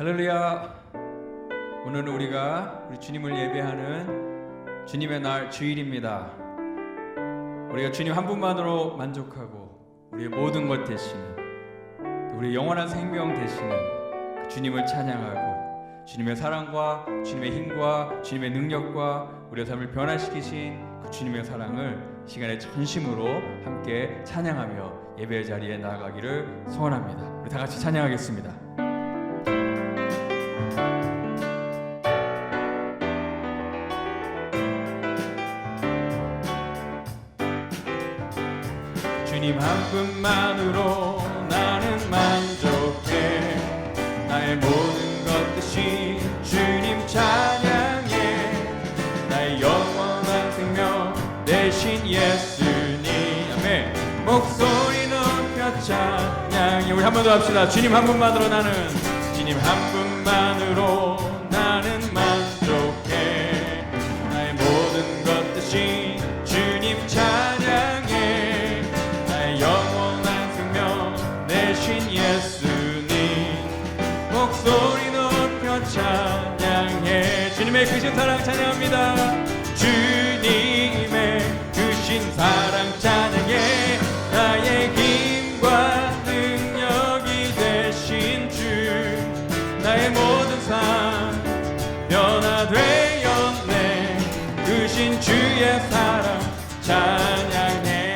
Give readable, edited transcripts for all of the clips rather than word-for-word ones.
할렐루야. 오늘은 우리가 우리 주님을 예배하는 주님의 날 주일입니다. 우리가 주님 한 분만으로 만족하고 우리의 모든 것 되시는, 또 우리의 영원한 생명 되시는 그 주님을 찬양하고, 주님의 사랑과 주님의 힘과 주님의 능력과 우리의 삶을 변화시키신 그 주님의 사랑을 시간의 전심으로 함께 찬양하며 예배의 자리에 나아가기를 소원합니다. 우리 다 같이 찬양하겠습니다. 주님 한 분만으로 나는 만족해. 나의 모든 것 대신 주님 찬양해. 나의 영원한 생명 대신 예수님. 아멘. 목소리 높여 찬양해. 우리 한 번 더 합시다. 주님 한 분만으로 나는, 주님 한 분만으로 나는 만족해. 나의 모든 것 대신 주님 찬양해. 영원한 생명 대신 예수님. 목소리 높여 찬양해. 주님의 크신 사랑 찬양합니다. 주님의 크신 사랑 찬양해. 나의 힘과 능력이 되신 주. 나의 모든 삶 변화되었네. 크신 주의 사랑 찬양해.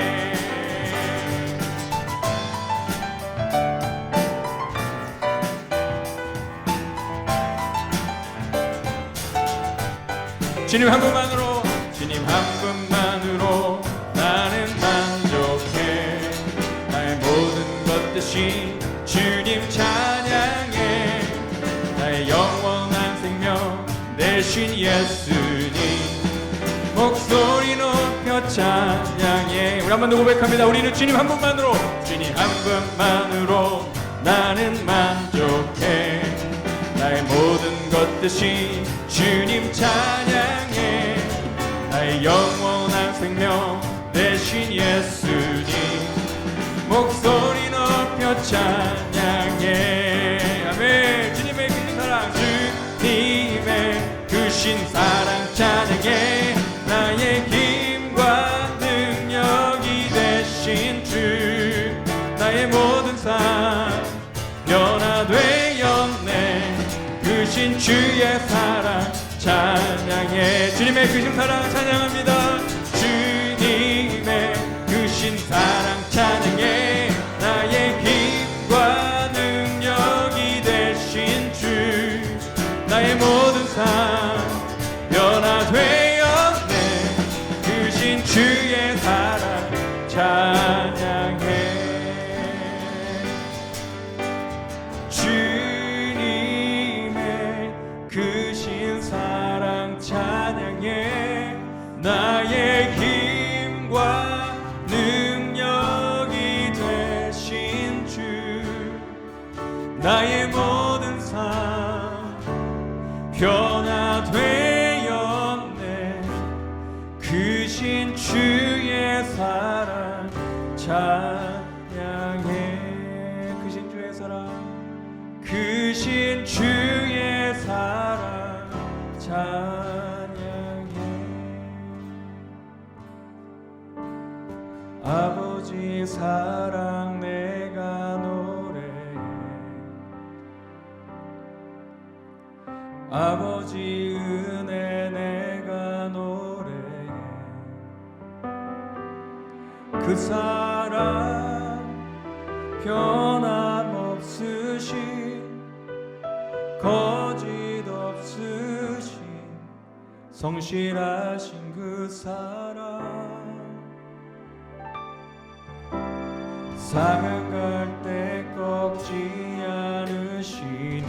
주님 한 분만으로, 주님 한 분만으로 나는 만족해. 나의 모든 것 대신 주님 찬양해. 나의 영원한 생명 대신 예수님. 목소리 높여 찬양해. 우리 한 번 더 고백합니다. 우리는 주님 한 분만으로, 주님 한 분만으로 나는 만족해. 나의 모든 것 대신 주님 찬양해. 나의 영원한 생명 대신 예수님. 목소리 높여 찬양해. 아멘. 주님의 크신 사랑, 주님의 크신 사랑 찬양해. 나의 힘과 능력이 되신 주. 나의 모든 삶 변화되었네. 크신 주의 사랑 찬양해. 주님의 크신 사랑 찬양합니다. 주님의 크신 사랑 찬양해. 나의 힘과 능력이 되신 주. 나의 모든 삶 변화되었네. 크신 주의 사랑 찬양해. 크신 사랑 찬양해. 나의 힘과 능력이 되신 주. 나의 모든 삶 변화되었네. 크신 주의 사랑 찬양해. 크신 주의 사랑, 크신 주의 사랑 찬양해. 아버지 사랑 내가 노래해. 아버지 은혜 내가 노래해. 그 사랑 변함없으신, 거짓 없으신 성실하신 그 사랑. 사명갈 때 꺾지 않으시는,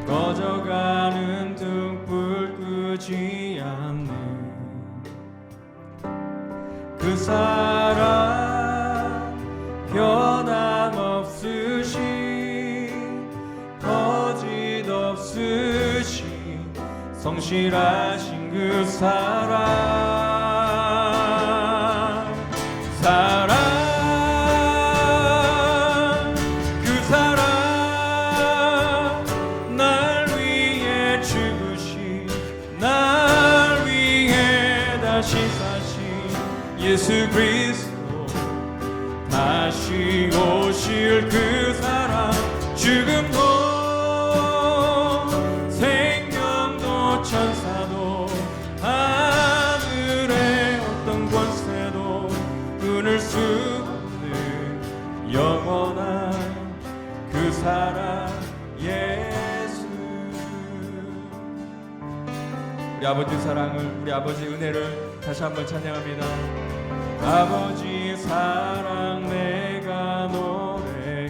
꺼져가는 등불 끄지 않는 그 사랑 변함없으신, 거짓 없으신 성실하신 그 사랑. 사랑 그 다시 사신 예수 그리스도 다시 오실 그 사랑 죽음도 생명도 천사도 하늘의 어떤 권세도 끊을 수 없는 영원한 그 사랑 예수. 우리 아버지 사랑을, 우리 아버지 은혜를 다시 한번 찬양합니다. 아버지 사랑 내가 노래해,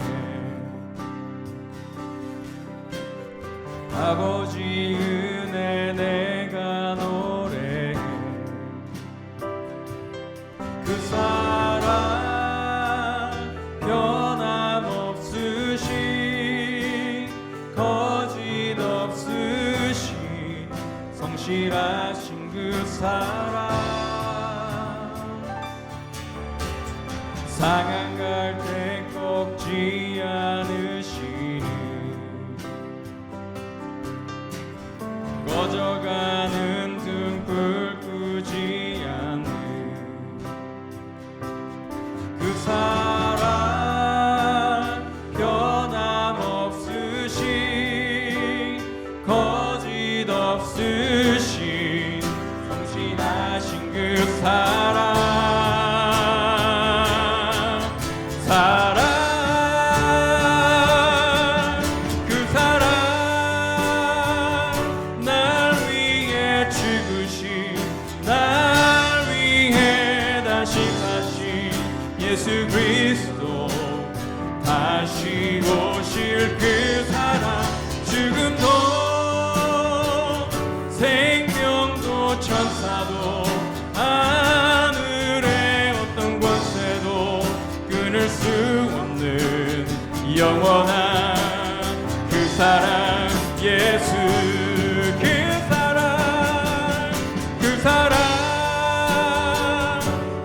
아버지 은혜 내가 노래해. 그 사랑 변함없으신 거짓 없으신 성실하신 그 사랑, 상한 갈 때 꺾지 않으시는 꺼져가는 등불 끄지 않는 그 사랑 변함없으신 거짓 없으신 성실하신 그 사랑, 그 사랑 날 위해 죽으신, 날 위해 다시 사신 예수 그리스도 다시 오실 그 사랑 죽음도 생명도 천사도 하늘의 어떤 권세도 끊을 수 없는 영원한 그 사랑 예수. 그 사랑, 그 사랑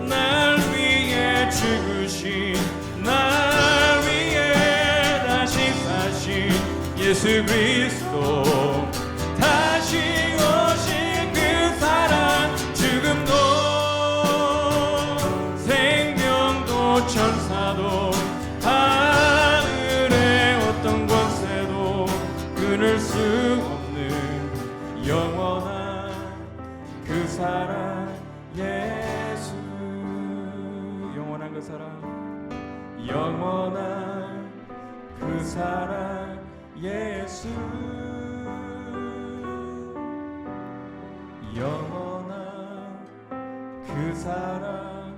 날 위해 죽으신, 날 위해 다시 사신 예수 그리스도 다시 오신 그 사랑 죽음도 생명도 천사도 하늘의 어떤 권세도 끊을 수 없는 영원한 그 사랑 예수. 영원한 그 사랑, 영원한 그 사랑 예수. 영원한 그 사랑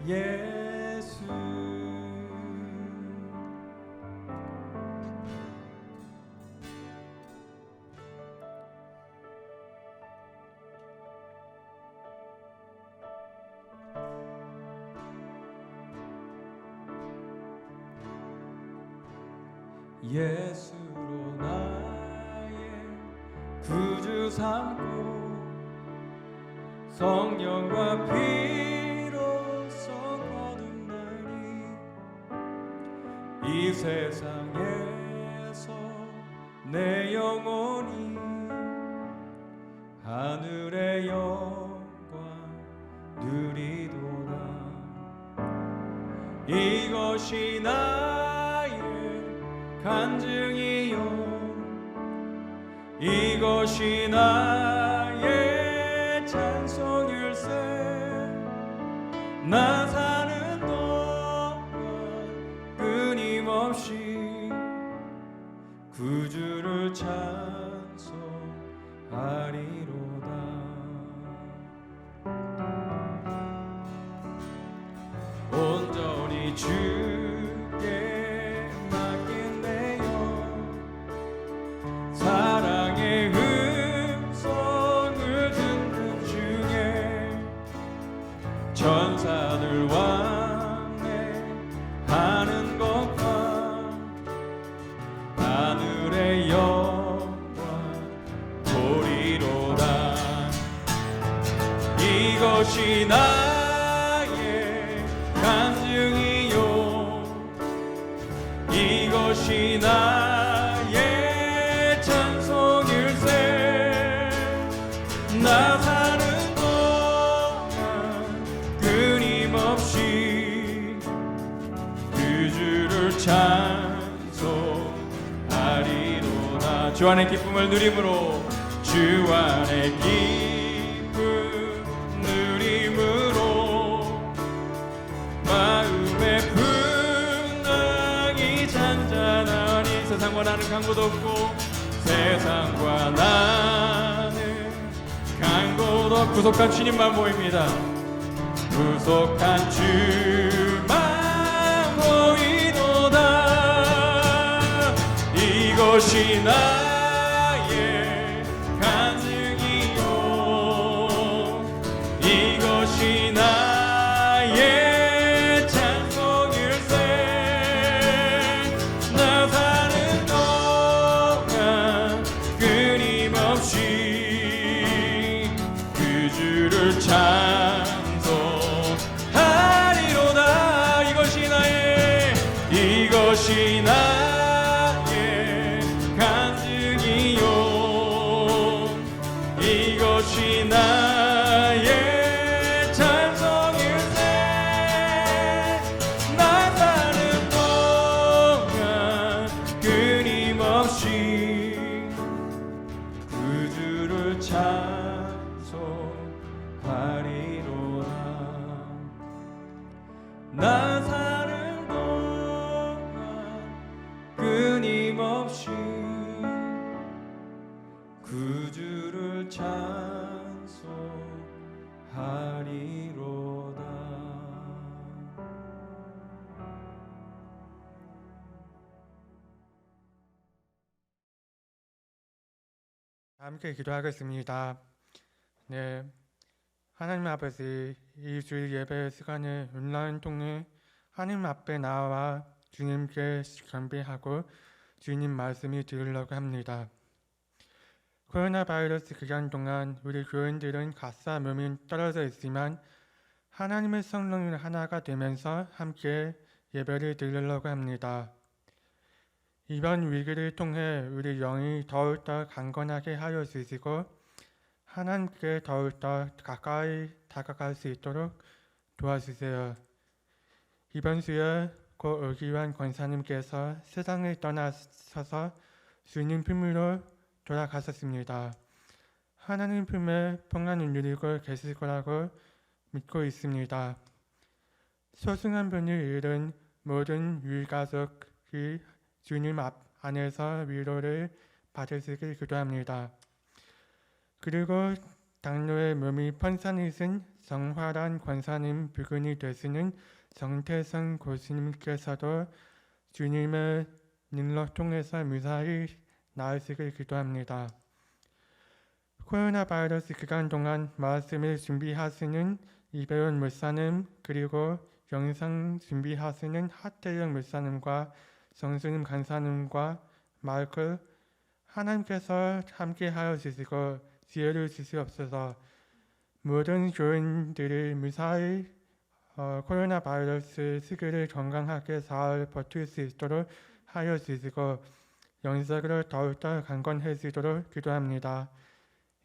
예수. 예수로 나의 구주 삼고 성령과 피로써 거듭나니 이 세상에서 내 영혼이 하늘의 영광 누리도다. 이것이 나의 간증이요, 이것이 나의 찬송일세. 나 사는 동안 끊임없이 구주를 찬송하리로다. 온전히 주께 맡긴내요. 사랑의 음성을 듣는 중에 천사들 왕래하는 것과 하늘의 영광 보리로다. 이것이 나의 간증이요, 이것이 나의 찬송일세. 나 사는 동안 주 안의 기쁨을 누림으로 주 안의 기쁨 누림으로 마음의 풍랑이 잔잔하니 세상과 나는 강도도 없고 세상과 나는 강도도 없고 구속한 주님만 보입니다. 구속한 주만 보이도다. 이것이 나의 간증이요 이것이 나의 찬송일세. 나 사는 동안 끊임없이 그 주를 찬송하리로다. 이것이 나의 간증이요 이것이 나의 찬송일세. 나 사는 동안 끊임없이 그 주를 찬송하리로다. 나 사는 동안 끊임없이 그 주를 찬송하리로다. 함께 기도하겠습니다. 네, 하나님 아버지, 이 주일 예배 시간에 온라인 통해 하나님 앞에 나와 주님께 경배하고 주님 말씀이 들으려고 합니다. 코로나 바이러스 기간 동안 우리 교인들은 각자 몸이 떨어져 있지만 하나님의 성령이 하나가 되면서 함께 예배를 드리려고 합니다. 이번 위기를 통해 우리 영이 더욱더 강건하게 하여 주시고 하나님께 더욱더 가까이 다가갈 수 있도록 도와주세요. 이번 주에 고 오기환 권사님께서 세상을 떠나셔서 주님 품으로 돌아가셨습니다. 하나님 품에 평안을 누리고 계실 거라고 믿고 있습니다. 소중한 분을 잃은 모든 유가족이 주님 안에서 위로를 받으시길 기도합니다. 그리고 당뇨의 몸이 편찮으신 정화란 권사님 부근이 되시는 정태성 고수님께서도 주님의 능력 통해서 무사히 나으시길 기도합니다. 코로나 바이러스 기간 동안 말씀을 준비하시는 이배원 목사님 그리고 영상 준비하시는 하태영 목사님과 정수님 간사님과 마이클 하나님께서 함께하여 주시고 지혜를 주시옵소서. 모든 교인들이 무사히 코로나 바이러스 시기를 건강하게 잘 버틸 수 있도록 하여 주시고 영적으로 더욱더 강건해지도록 기도합니다.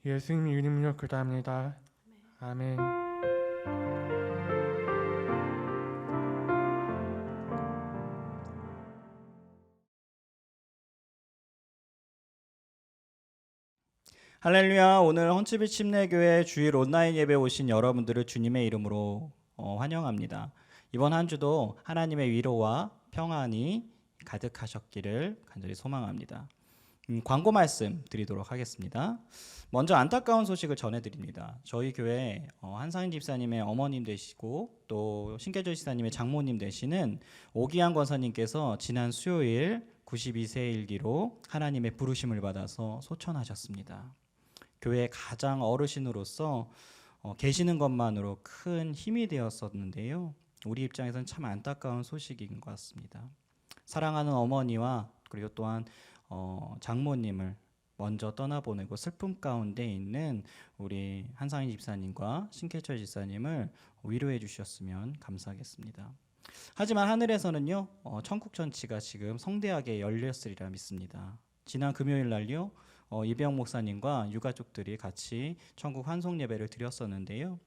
예수님 이름으로 기도합니다. 아멘. 할렐루야. 오늘 헌츠빛 침례교회 주일 온라인 예배 오신 여러분들을 주님의 이름으로 환영합니다. 이번 한 주도 하나님의 위로와 평안이 가득하셨기를 간절히 소망합니다. 광고 말씀 드리도록 하겠습니다. 먼저 안타까운 소식을 전해드립니다. 저희 교회 한상인 집사님의 어머님 되시고 또 신계절 집사님의 장모님 되시는 오기환 권사님께서 지난 수요일 92세 일기로 하나님의 부르심을 받아서 소천하셨습니다. 교회의 가장 어르신으로서 계시는 것만으로 큰 힘이 되었었는데요. 우리 입장에서는 참 안타까운 소식인 것 같습니다. 사랑하는 어머니와 그리고 또한 장모님을 먼저 떠나보내고 슬픔 가운데 있는 우리 한상인 집사님과 신케철 집사님을 위로해 주셨으면 감사하겠습니다. 하지만 하늘에서는요 천국 전치가 지금 성대하게 열렸으리라 믿습니다. 지난 금요일 날요 이병 목사님과 유가족들이 같이 천국 환송 예배를 드렸었는데요.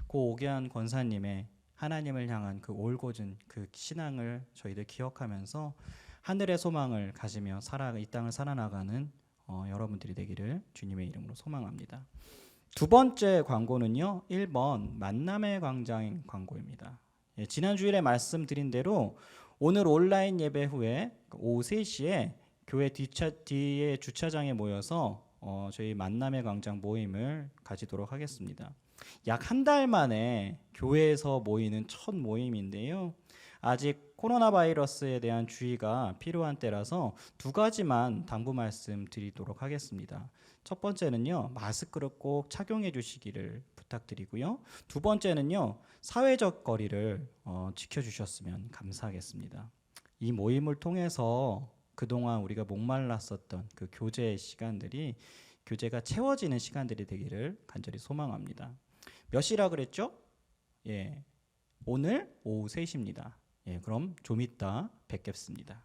고 오기환 권사님의 하나님을 향한 그 올곧은 그 신앙을 저희들 기억하면서 하늘의 소망을 가지며 이 땅을 살아나가는 여러분들이 되기를 주님의 이름으로 소망합니다. 두 번째 광고는요, 1번 만남의 광장 광고입니다. 예, 지난 주일에 말씀드린 대로 오늘 온라인 예배 후에 오후 3시에 교회 뒤에 주차장에 모여서 저희 만남의 광장 모임을 가지도록 하겠습니다. 약 한 달 만에 교회에서 모이는 첫 모임인데요. 아직 코로나 바이러스에 대한 주의가 필요한 때라서 두 가지만 당부 말씀드리도록 하겠습니다. 첫 번째는요, 마스크를 꼭 착용해 주시기를 부탁드리고요. 두 번째는요, 사회적 거리를 지켜주셨으면 감사하겠습니다. 이 모임을 통해서 그동안 우리가 목말랐었던 그 교제의 시간들이 교제가 채워지는 시간들이 되기를 간절히 소망합니다. 몇 시라 그랬죠? 예, 오늘 오후 3시입니다. 예, 그럼 좀 이따 뵙겠습니다.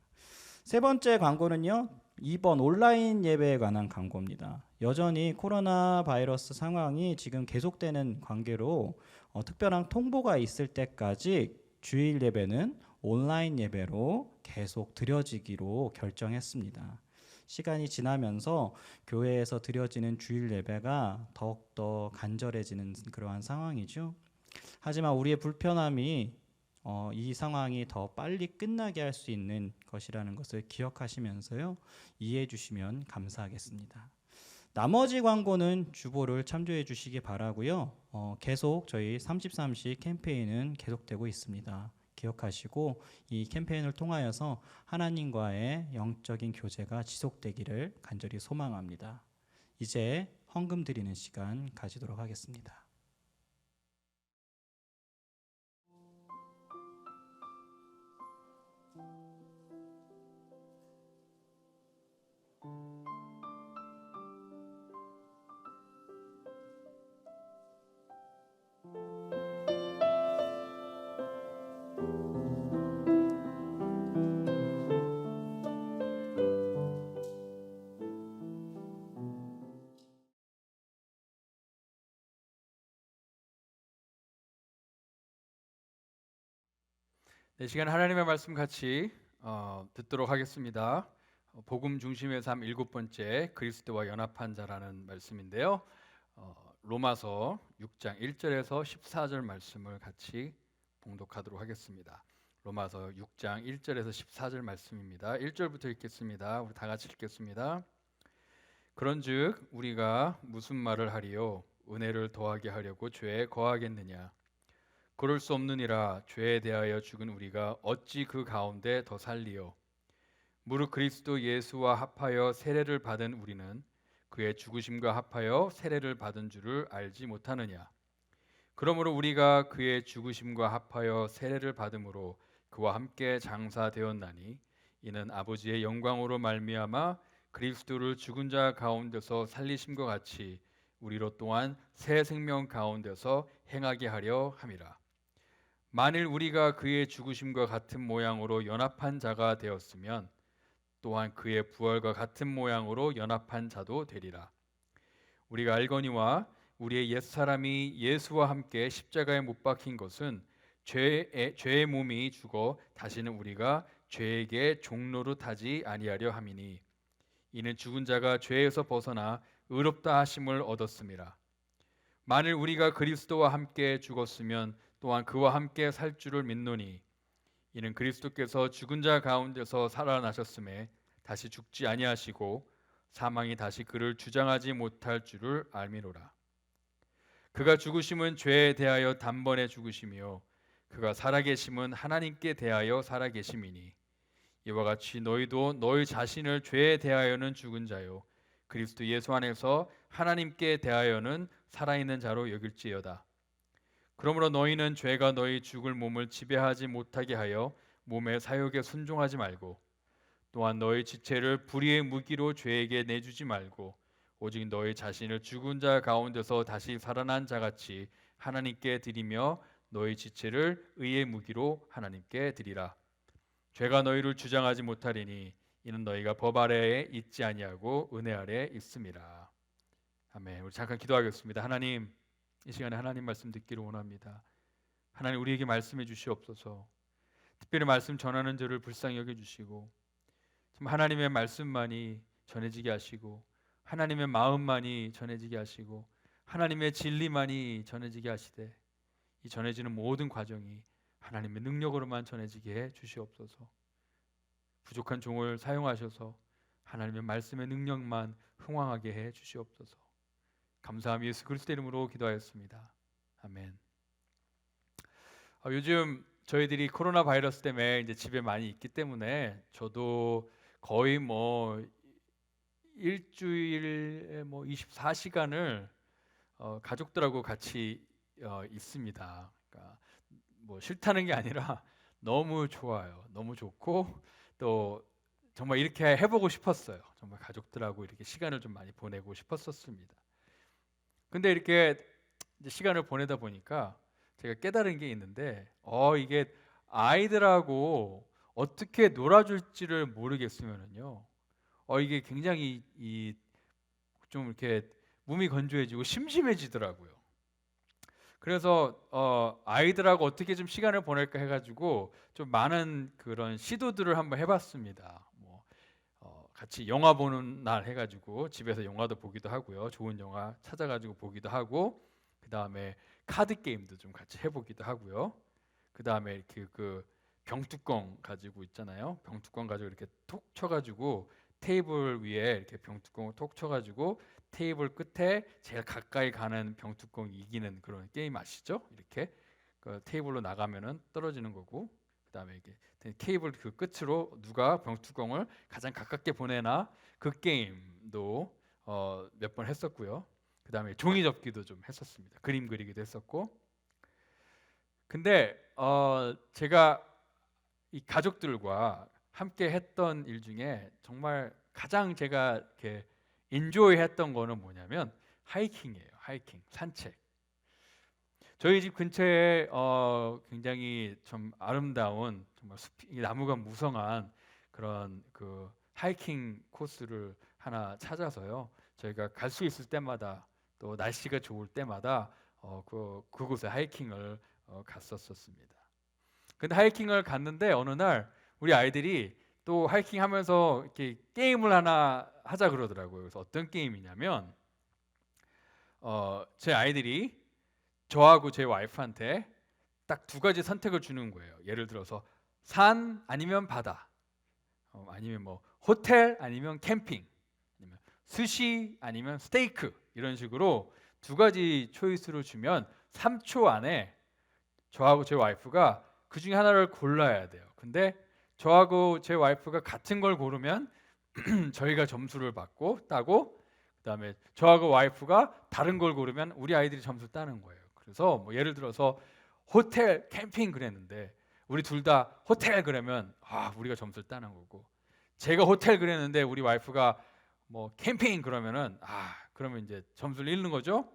세 번째 광고는요, 2번 온라인 예배에 관한 광고입니다. 여전히 코로나 바이러스 상황이 지금 계속되는 관계로 특별한 통보가 있을 때까지 주일 예배는 온라인 예배로 계속 드려지기로 결정했습니다. 시간이 지나면서 교회에서 드려지는 주일 예배가 더욱더 간절해지는 그러한 상황이죠. 하지만 우리의 불편함이 이 상황이 더 빨리 끝나게 할 수 있는 것이라는 것을 기억하시면서요, 이해해 주시면 감사하겠습니다. 나머지 광고는 주보를 참조해 주시기 바라고요. 계속 저희 30-30 캠페인은 계속되고 있습니다. 기억하시고 이 캠페인을 통하여서 하나님과의 영적인 교제가 지속되기를 간절히 소망합니다. 이제 헌금 드리는 시간 가지도록 하겠습니다. 네, 시간 하나님의 말씀 같이 듣도록 하겠습니다. 복음 중심의 삶 7번째 그리스도와 연합한 자라는 말씀인데요. 로마서 6장 1절에서 14절 말씀을 같이 봉독하도록 하겠습니다. 로마서 6장 1절에서 14절 말씀입니다. 1절부터 읽겠습니다. 우리 다 같이 읽겠습니다. 그런즉 우리가 무슨 말을 하리요? 은혜를 더하게 하려고 죄에 거하겠느냐? 그럴 수 없느니라. 죄에 대하여 죽은 우리가 어찌 그 가운데 더 살리요? 무릇 그리스도 예수와 합하여 세례를 받은 우리는 그의 죽으심과 합하여 세례를 받은 줄을 알지 못하느냐? 그러므로 우리가 그의 죽으심과 합하여 세례를 받음으로 그와 함께 장사되었나니 이는 아버지의 영광으로 말미암아 그리스도를 죽은 자 가운데서 살리심과 같이 우리로 또한 새 생명 가운데서 행하게 하려 함이라. 만일 우리가 그의 죽으심과 같은 모양으로 연합한 자가 되었으면 또한 그의 부활과 같은 모양으로 연합한 자도 되리라. 우리가 알거니와 우리의 옛사람이 예수와 함께 십자가에 못 박힌 것은 죄의 몸이 죽어 다시는 우리가 죄에게 종노릇 하지 아니하려 함이니 이는 죽은 자가 죄에서 벗어나 의롭다 하심을 얻었음이라. 만일 우리가 그리스도와 함께 죽었으면 또한 그와 함께 살 줄을 믿노니 이는 그리스도께서 죽은 자 가운데서 살아나셨음에 다시 죽지 아니하시고 사망이 다시 그를 주장하지 못할 줄을 알미노라. 그가 죽으심은 죄에 대하여 단번에 죽으심이요 그가 살아계심은 하나님께 대하여 살아계심이니 이와 같이 너희도 너희 자신을 죄에 대하여는 죽은 자요 그리스도 예수 안에서 하나님께 대하여는 살아있는 자로 여길지어다. 그러므로 너희는 죄가 너희 죽을 몸을 지배하지 못하게 하여 몸의 사욕에 순종하지 말고 또한 너희 지체를 불의의 무기로 죄에게 내주지 말고 오직 너희 자신을 죽은 자 가운데서 다시 살아난 자같이 하나님께 드리며 너희 지체를 의의 무기로 하나님께 드리라. 죄가 너희를 주장하지 못하리니 이는 너희가 법 아래에 있지 아니하고 은혜 아래에 있음이라. 아멘. 우리 잠깐 기도하겠습니다. 하나님, 이 시간에 하나님 말씀 듣기를 원합니다. 하나님 우리에게 말씀해 주시옵소서. 특별히 말씀 전하는 저를 불쌍히 여겨 주시고 좀 하나님의 말씀만이 전해지게 하시고 하나님의 마음만이 전해지게 하시고 하나님의 진리만이 전해지게 하시되 이 전해지는 모든 과정이 하나님의 능력으로만 전해지게 해 주시옵소서. 부족한 종을 사용하셔서 하나님의 말씀의 능력만 흥왕하게 해 주시옵소서. 감사함 예수 그리스도 이름으로 기도하였습니다. 아멘. 요즘 저희들이 코로나 바이러스 때문에 이제 집에 많이 있기 때문에 저도 거의 뭐 일주일에 뭐 24시간을 가족들하고 같이 있습니다. 그러니까 뭐 싫다는 게 아니라 너무 좋아요. 너무 좋고 또 정말 이렇게 해보고 싶었어요. 정말 가족들하고 이렇게 시간을 좀 많이 보내고 싶었었습니다. 근데 이렇게 이제 시간을 보내다 보니까 제가 깨달은 게 있는데 이게 아이들하고 어떻게 놀아줄지를 모르겠으면은요 이게 굉장히 좀 이렇게 몸이 건조해지고 심심해지더라고요. 그래서 아이들하고 어떻게 좀 시간을 보낼까 해가지고 좀 많은 그런 시도들을 한번 해봤습니다. 같이 영화 보는 날 해가지고 집에서 영화도 보기도 하고요. 좋은 영화 찾아가지고 보기도 하고, 그 다음에 카드 게임도 좀 같이 해보기도 하고요. 그 다음에 이렇게 그 병뚜껑 가지고 있잖아요. 병뚜껑 가지고 이렇게 톡 쳐가지고 테이블 위에 이렇게 병뚜껑을 톡 쳐가지고 테이블 끝에 제일 가까이 가는 병뚜껑 이기는 그런 게임 아시죠? 이렇게 그 테이블로 나가면은 떨어지는 거고, 그 다음에 이게 케이블 그 끝으로 누가 병뚜껑을 가장 가깝게 보내나 그 게임도 몇 번 했었고요. 그 다음에 종이 접기도 좀 했었습니다. 그림 그리기도 했었고. 근데 제가 이 가족들과 함께 했던 일 중에 정말 가장 제가 이렇게 인조이 했던 거는 뭐냐면 하이킹이에요. 하이킹, 산책. 저희 집 근처에 굉장히 좀 아름다운 정말 숲이 나무가 무성한 그런 그 하이킹 코스를 하나 찾아서요. 저희가 갈 수 있을 때마다 또 날씨가 좋을 때마다 그곳에 하이킹을 갔었습니다. 근데 하이킹을 갔는데 어느 날 우리 아이들이 또 하이킹하면서 이렇게 게임을 하나 하자 그러더라고요. 그래서 어떤 게임이냐면 제 아이들이 저하고 제 와이프한테 딱 두 가지 선택을 주는 거예요. 예를 들어서 산 아니면 바다, 아니면 뭐 호텔 아니면 캠핑, 아니면 스시 아니면 스테이크, 이런 식으로 두 가지 초이스를 주면 3초 안에 저하고 제 와이프가 그 중에 하나를 골라야 돼요. 근데 저하고 제 와이프가 같은 걸 고르면 저희가 점수를 받고 따고, 그다음에 저하고 와이프가 다른 걸 고르면 우리 아이들이 점수 따는 거예요. 그래서 뭐 예를 들어서 호텔, 캠핑 그랬는데 우리 둘 다 호텔 그러면 우리가 점수를 따는 거고, 제가 호텔 그랬는데 우리 와이프가 뭐 캠핑 그러면은 그러면 이제 점수를 잃는 거죠.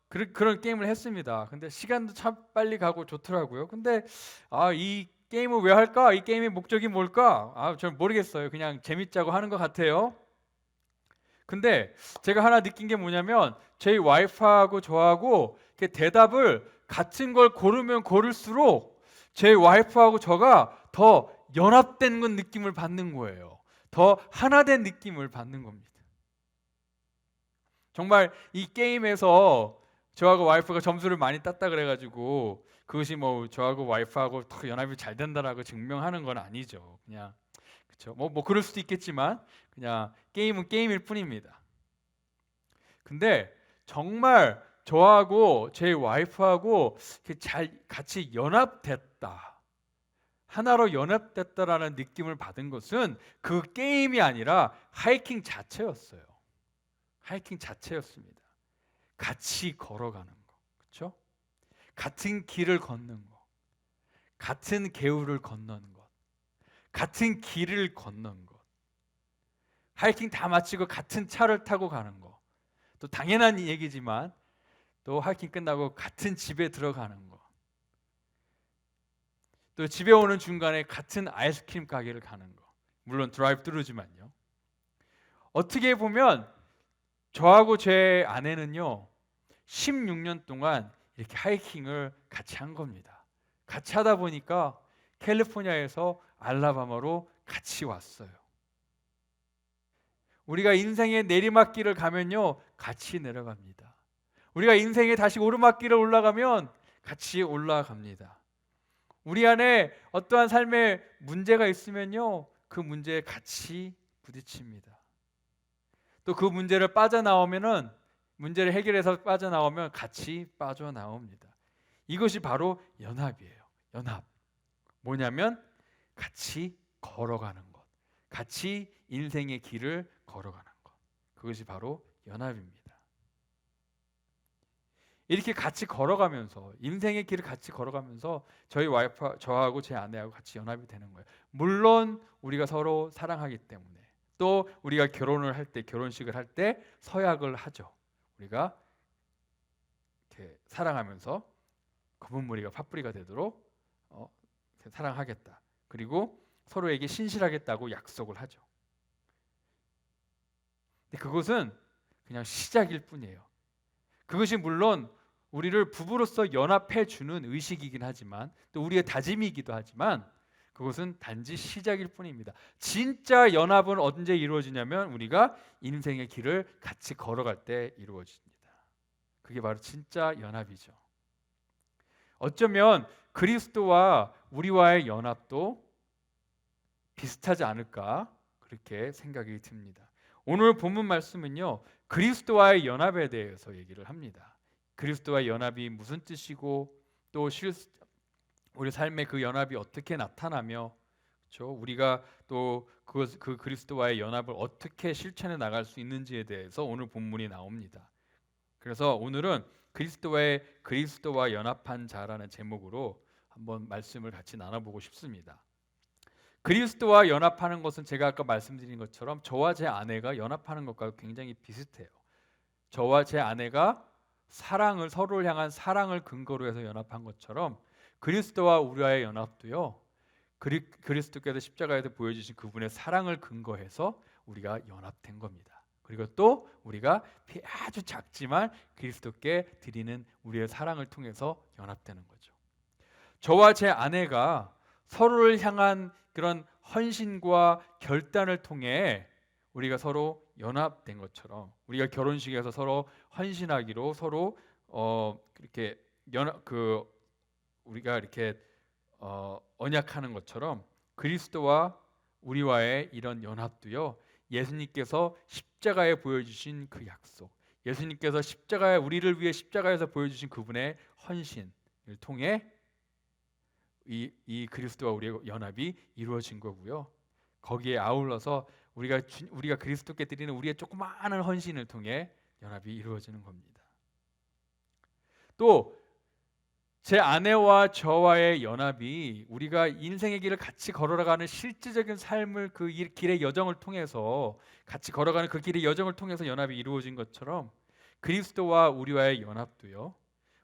그런 게임을 했습니다. 근데 시간도 참 빨리 가고 좋더라고요. 근데 이 게임을 왜 할까? 이 게임의 목적이 뭘까? 저는 모르겠어요. 그냥 재밌자고 하는 것 같아요. 근데 제가 하나 느낀 게 뭐냐면 저희 와이프하고 저하고 이렇게 대답을 같은 걸 고르면 고를수록 제 와이프하고 저가 더 연합된 건 느낌을 받는 거예요. 더 하나된 느낌을 받는 겁니다. 정말 이 게임에서 저하고 와이프가 점수를 많이 땄다 그래가지고 그것이 뭐 저하고 와이프하고 더 연합이 잘 된다라고 증명하는 건 아니죠. 그냥 그렇죠. 뭐 그럴 수도 있겠지만 그냥 게임은 게임일 뿐입니다. 근데 정말 저하고 제 와이프하고 잘 같이 연합됐다, 하나로 연합됐다라는 느낌을 받은 것은 그 게임이 아니라 하이킹 자체였어요. 하이킹 자체였습니다. 같이 걸어가는 거, 그렇죠? 같은 길을 걷는 거, 같은 개울을 건너는 것, 같은 길을 걷는 것, 하이킹 다 마치고 같은 차를 타고 가는 거, 또 당연한 얘기지만 또 하이킹 끝나고 같은 집에 들어가는 거, 또 집에 오는 중간에 같은 아이스크림 가게를 가는 거, 물론 드라이브스루지만요. 어떻게 보면 저하고 제 아내는요 16년 동안 이렇게 하이킹을 같이 한 겁니다. 같이 하다 보니까 캘리포니아에서 알라바마로 같이 왔어요. 우리가 인생의 내리막길을 가면요 같이 내려갑니다. 우리가 인생에 다시 오르막길을 올라가면 같이 올라갑니다. 우리 안에 어떠한 삶의 문제가 있으면요 그 문제에 같이 부딪힙니다. 또 그 문제를 빠져나오면은 문제를 해결해서 빠져나오면 같이 빠져나옵니다. 이것이 바로 연합이에요. 연합. 뭐냐면 같이 걸어가는 것. 같이 인생의 길을 걸어가는 것. 그것이 바로 연합입니다. 이렇게 같이 걸어가면서 인생의 길을 같이 걸어가면서 저희 와이프 저하고 제 아내하고 같이 연합이 되는 거예요. 물론 우리가 서로 사랑하기 때문에 또 우리가 결혼을 할 때 결혼식을 할 때 서약을 하죠. 우리가 이렇게 사랑하면서 검은 무리가 팥뿌리가 되도록 사랑하겠다. 그리고 서로에게 신실하겠다고 약속을 하죠. 근데 그것은 그냥 시작일 뿐이에요. 그것이 물론 우리를 부부로서 연합해 주는 의식이긴 하지만 또 우리의 다짐이기도 하지만 그것은 단지 시작일 뿐입니다. 진짜 연합은 언제 이루어지냐면 우리가 인생의 길을 같이 걸어갈 때 이루어집니다. 그게 바로 진짜 연합이죠. 어쩌면 그리스도와 우리와의 연합도 비슷하지 않을까 그렇게 생각이 듭니다. 오늘 본문 말씀은요 그리스도와의 연합에 대해서 얘기를 합니다. 그리스도와의 연합이 무슨 뜻이고 또 우리 삶의 그 연합이 어떻게 나타나며 그렇죠? 우리가 또 그 그리스도와의 연합을 어떻게 실천해 나갈 수 있는지에 대해서 오늘 본문이 나옵니다. 그래서 오늘은 그리스도와 연합한 자라는 제목으로 한번 말씀을 같이 나눠보고 싶습니다. 그리스도와 연합하는 것은 제가 아까 말씀드린 것처럼 저와 제 아내가 연합하는 것과 굉장히 비슷해요. 저와 제 아내가 서로를 향한 사랑을 근거로 해서 연합한 것처럼 그리스도와 우리와의 연합도요. 그리스도께서 십자가에서 보여주신 그분의 사랑을 근거해서 우리가 연합된 겁니다. 그리고 또 우리가 아주 작지만 그리스도께 드리는 우리의 사랑을 통해서 연합되는 거죠. 저와 제 아내가 서로를 향한 그런 헌신과 결단을 통해 우리가 서로 연합된 것처럼 우리가 결혼식에서 서로 헌신하기로 서로 이렇게 우리가 이렇게 언약하는 것처럼 그리스도와 우리와의 이런 연합도요. 예수님께서 십자가에 보여주신 그 약속, 예수님께서 우리를 위해 십자가에서 보여주신 그분의 헌신을 통해 이 그리스도와 우리의 연합이 이루어진 거고요. 거기에 아울러서 우리가 그리스도께 드리는 우리의 조그마한 헌신을 통해 연합이 이루어지는 겁니다. 또 제 아내와 저와의 연합이 우리가 인생의 길을 같이 걸어가는 실질적인 삶을 그 길의 여정을 통해서 같이 걸어가는 그 길의 여정을 통해서 연합이 이루어진 것처럼 그리스도와 우리와의 연합도요.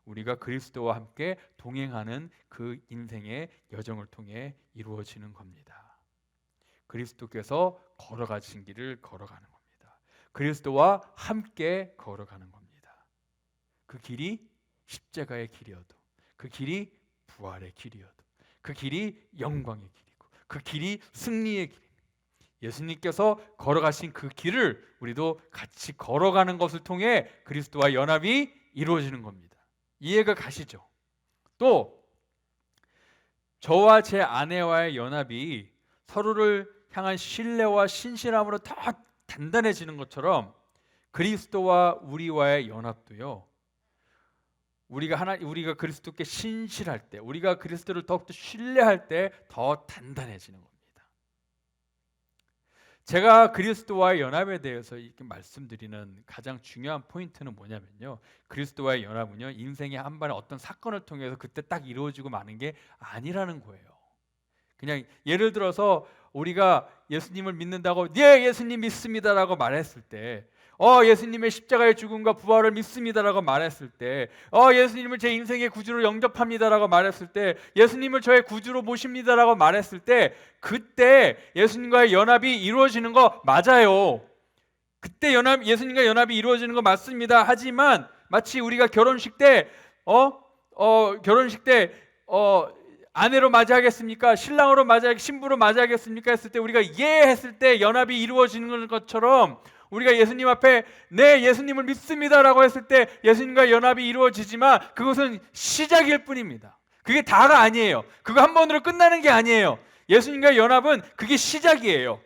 우리가 그리스도와 함께 동행하는 그 인생의 여정을 통해 이루어지는 겁니다. 그리스도께서 걸어가신 길을 걸어가는 겁니다. 그리스도와 함께 걸어가는 겁니다. 그 길이 십자가의 길이어도 그 길이 부활의 길이어도 그 길이 영광의 길이고 그 길이 승리의 길이고 예수님께서 걸어가신 그 길을 우리도 같이 걸어가는 것을 통해 그리스도와 연합이 이루어지는 겁니다. 이해가 가시죠? 또 저와 제 아내와의 연합이 서로를 향한 신뢰와 신실함으로 더 단단해지는 것처럼 그리스도와 우리와의 연합도요. 우리가 그리스도께 신실할 때, 우리가 그리스도를 더욱더 신뢰할 때 더 단단해지는 겁니다. 제가 그리스도와의 연합에 대해서 이렇게 말씀드리는 가장 중요한 포인트는 뭐냐면요. 그리스도와의 연합은요. 인생의 한 번의 어떤 사건을 통해서 그때 딱 이루어지고 마는 게 아니라는 거예요. 그냥 예를 들어서 우리가 예수님을 믿는다고 네 예수님 믿습니다라고 말했을 때 예수님의 십자가의 죽음과 부활을 믿습니다라고 말했을 때 예수님을 제 인생의 구주로 영접합니다라고 말했을 때 예수님을 저의 구주로 모십니다라고 말했을 때 그때 예수님과의 연합이 이루어지는 거 맞아요. 그때 예수님과 연합이 이루어지는 거 맞습니다. 하지만 마치 우리가 결혼식 때 아내로 맞이하겠습니까? 신부로 맞이하겠습니까? 했을 때 우리가 예 했을 때 연합이 이루어지는 것처럼 우리가 예수님 앞에 네, 예수님을 믿습니다라고 했을 때 예수님과 연합이 이루어지지만 그것은 시작일 뿐입니다. 그게 다가 아니에요. 그거 한 번으로 끝나는 게 아니에요. 예수님과 연합은 그게 시작이에요.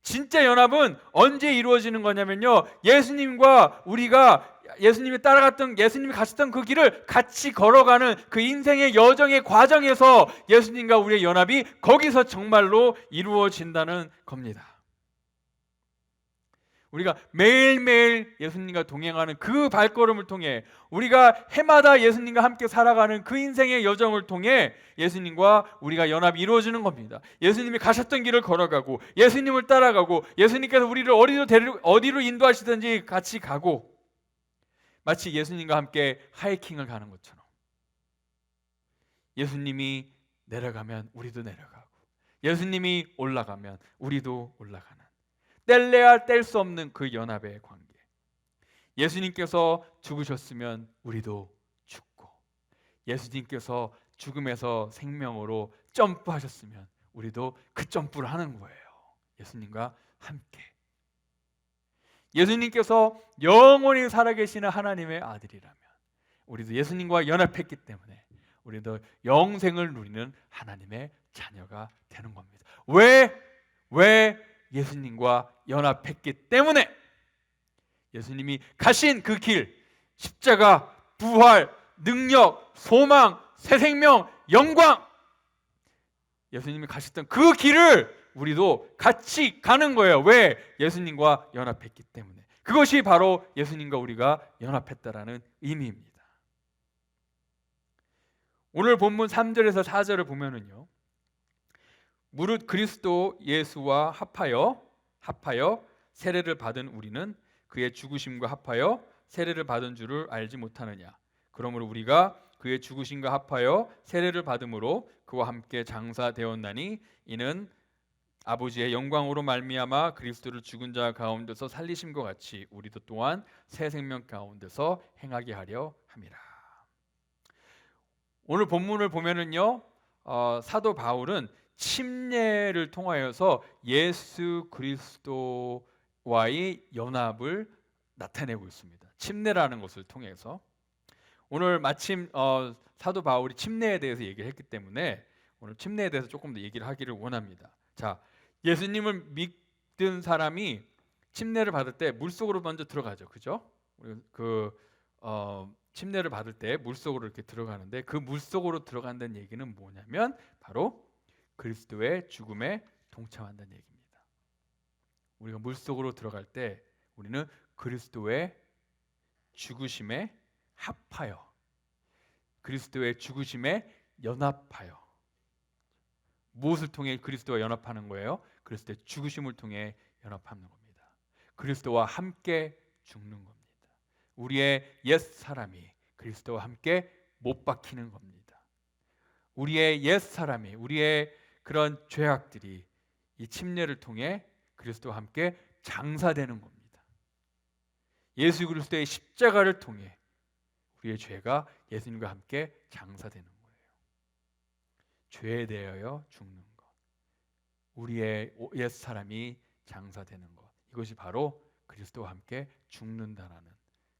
진짜 연합은 언제 이루어지는 거냐면요, 예수님과 우리가 예수님이 따라갔던, 예수님이 가셨던 그 길을 같이 걸어가는 그 인생의 여정의 과정에서 예수님과 우리의 연합이 거기서 정말로 이루어진다는 겁니다. 우리가 매일매일 예수님과 동행하는 그 발걸음을 통해, 우리가 해마다 예수님과 함께 살아가는 그 인생의 여정을 통해 예수님과 우리가 연합이 이루어지는 겁니다. 예수님이 가셨던 길을 걸어가고 예수님을 따라가고 예수님께서 우리를 어디로 인도하시든지 같이 가고, 마치 예수님과 함께 하이킹을 가는 것처럼 예수님이 내려가면 우리도 내려가고 예수님이 올라가면 우리도 올라가는, 뗄래야 뗄 수 없는 그 연합의 관계. 예수님께서 죽으셨으면 우리도 죽고, 예수님께서 죽음에서 생명으로 점프하셨으면 우리도 그 점프를 하는 거예요. 예수님과 함께. 예수님께서 영원히 살아계시는 하나님의 아들이라면 우리도 예수님과 연합했기 때문에 우리도 영생을 누리는 하나님의 자녀가 되는 겁니다. 왜 예수님과 연합했기 때문에. 예수님이 가신 그 길, 십자가, 부활, 능력, 소망, 새 생명, 영광, 예수님이 가셨던 그 길을 우리도 같이 가는 거예요. 왜? 예수님과 연합했기 때문에. 그것이 바로 예수님과 우리가 연합했다라는 의미입니다. 오늘 본문 3절에서 4절을 보면은요, 무릇 그리스도 예수와 합하여 세례를 받은 우리는 그의 죽으심과 합하여 세례를 받은 줄을 알지 못하느냐. 그러므로 우리가 그의 죽으심과 합하여 세례를 받음으로 그와 함께 장사되었나니 이는 아버지의 영광으로 말미암아 그리스도를 죽은 자 가운데서 살리심과 같이 우리도 또한 새 생명 가운데서 행하게 하려 함이라. 오늘 본문을 보면은요, 사도 바울은 침례를 통하여서 예수 그리스도와의 연합을 나타내고 있습니다. 침례라는 것을 통해서. 오늘 마침 사도 바울이 침례에 대해서 얘기를 했기 때문에 오늘 침례에 대해서 조금 더 얘기를 하기를 원합니다. 자, 예수님을 믿는 사람이 침례를 받을 때 물속으로 먼저 들어가죠, 그죠? 침례를 받을 때 물속으로 이렇게 들어가는데, 그 물속으로 들어간다는 얘기는 뭐냐면 바로 그리스도의 죽음에 동참한다는 얘기입니다. 우리가 물속으로 들어갈 때 우리는 그리스도의 죽으심에 합하여, 그리스도의 죽으심에 연합하여. 무엇을 통해 그리스도와 연합하는 거예요? 그리스도의 죽으심을 통해 연합하는 겁니다. 그리스도와 함께 죽는 겁니다. 우리의 옛 사람이 그리스도와 함께 못 박히는 겁니다. 우리의 옛 사람이, 우리의 그런 죄악들이 이 침례를 통해 그리스도와 함께 장사되는 겁니다. 예수 그리스도의 십자가를 통해 우리의 죄가 예수님과 함께 장사되는 거예요. 죄에 대하여 죽는 것, 우리의 옛 사람이 장사되는 것, 이것이 바로 그리스도와 함께 죽는다라는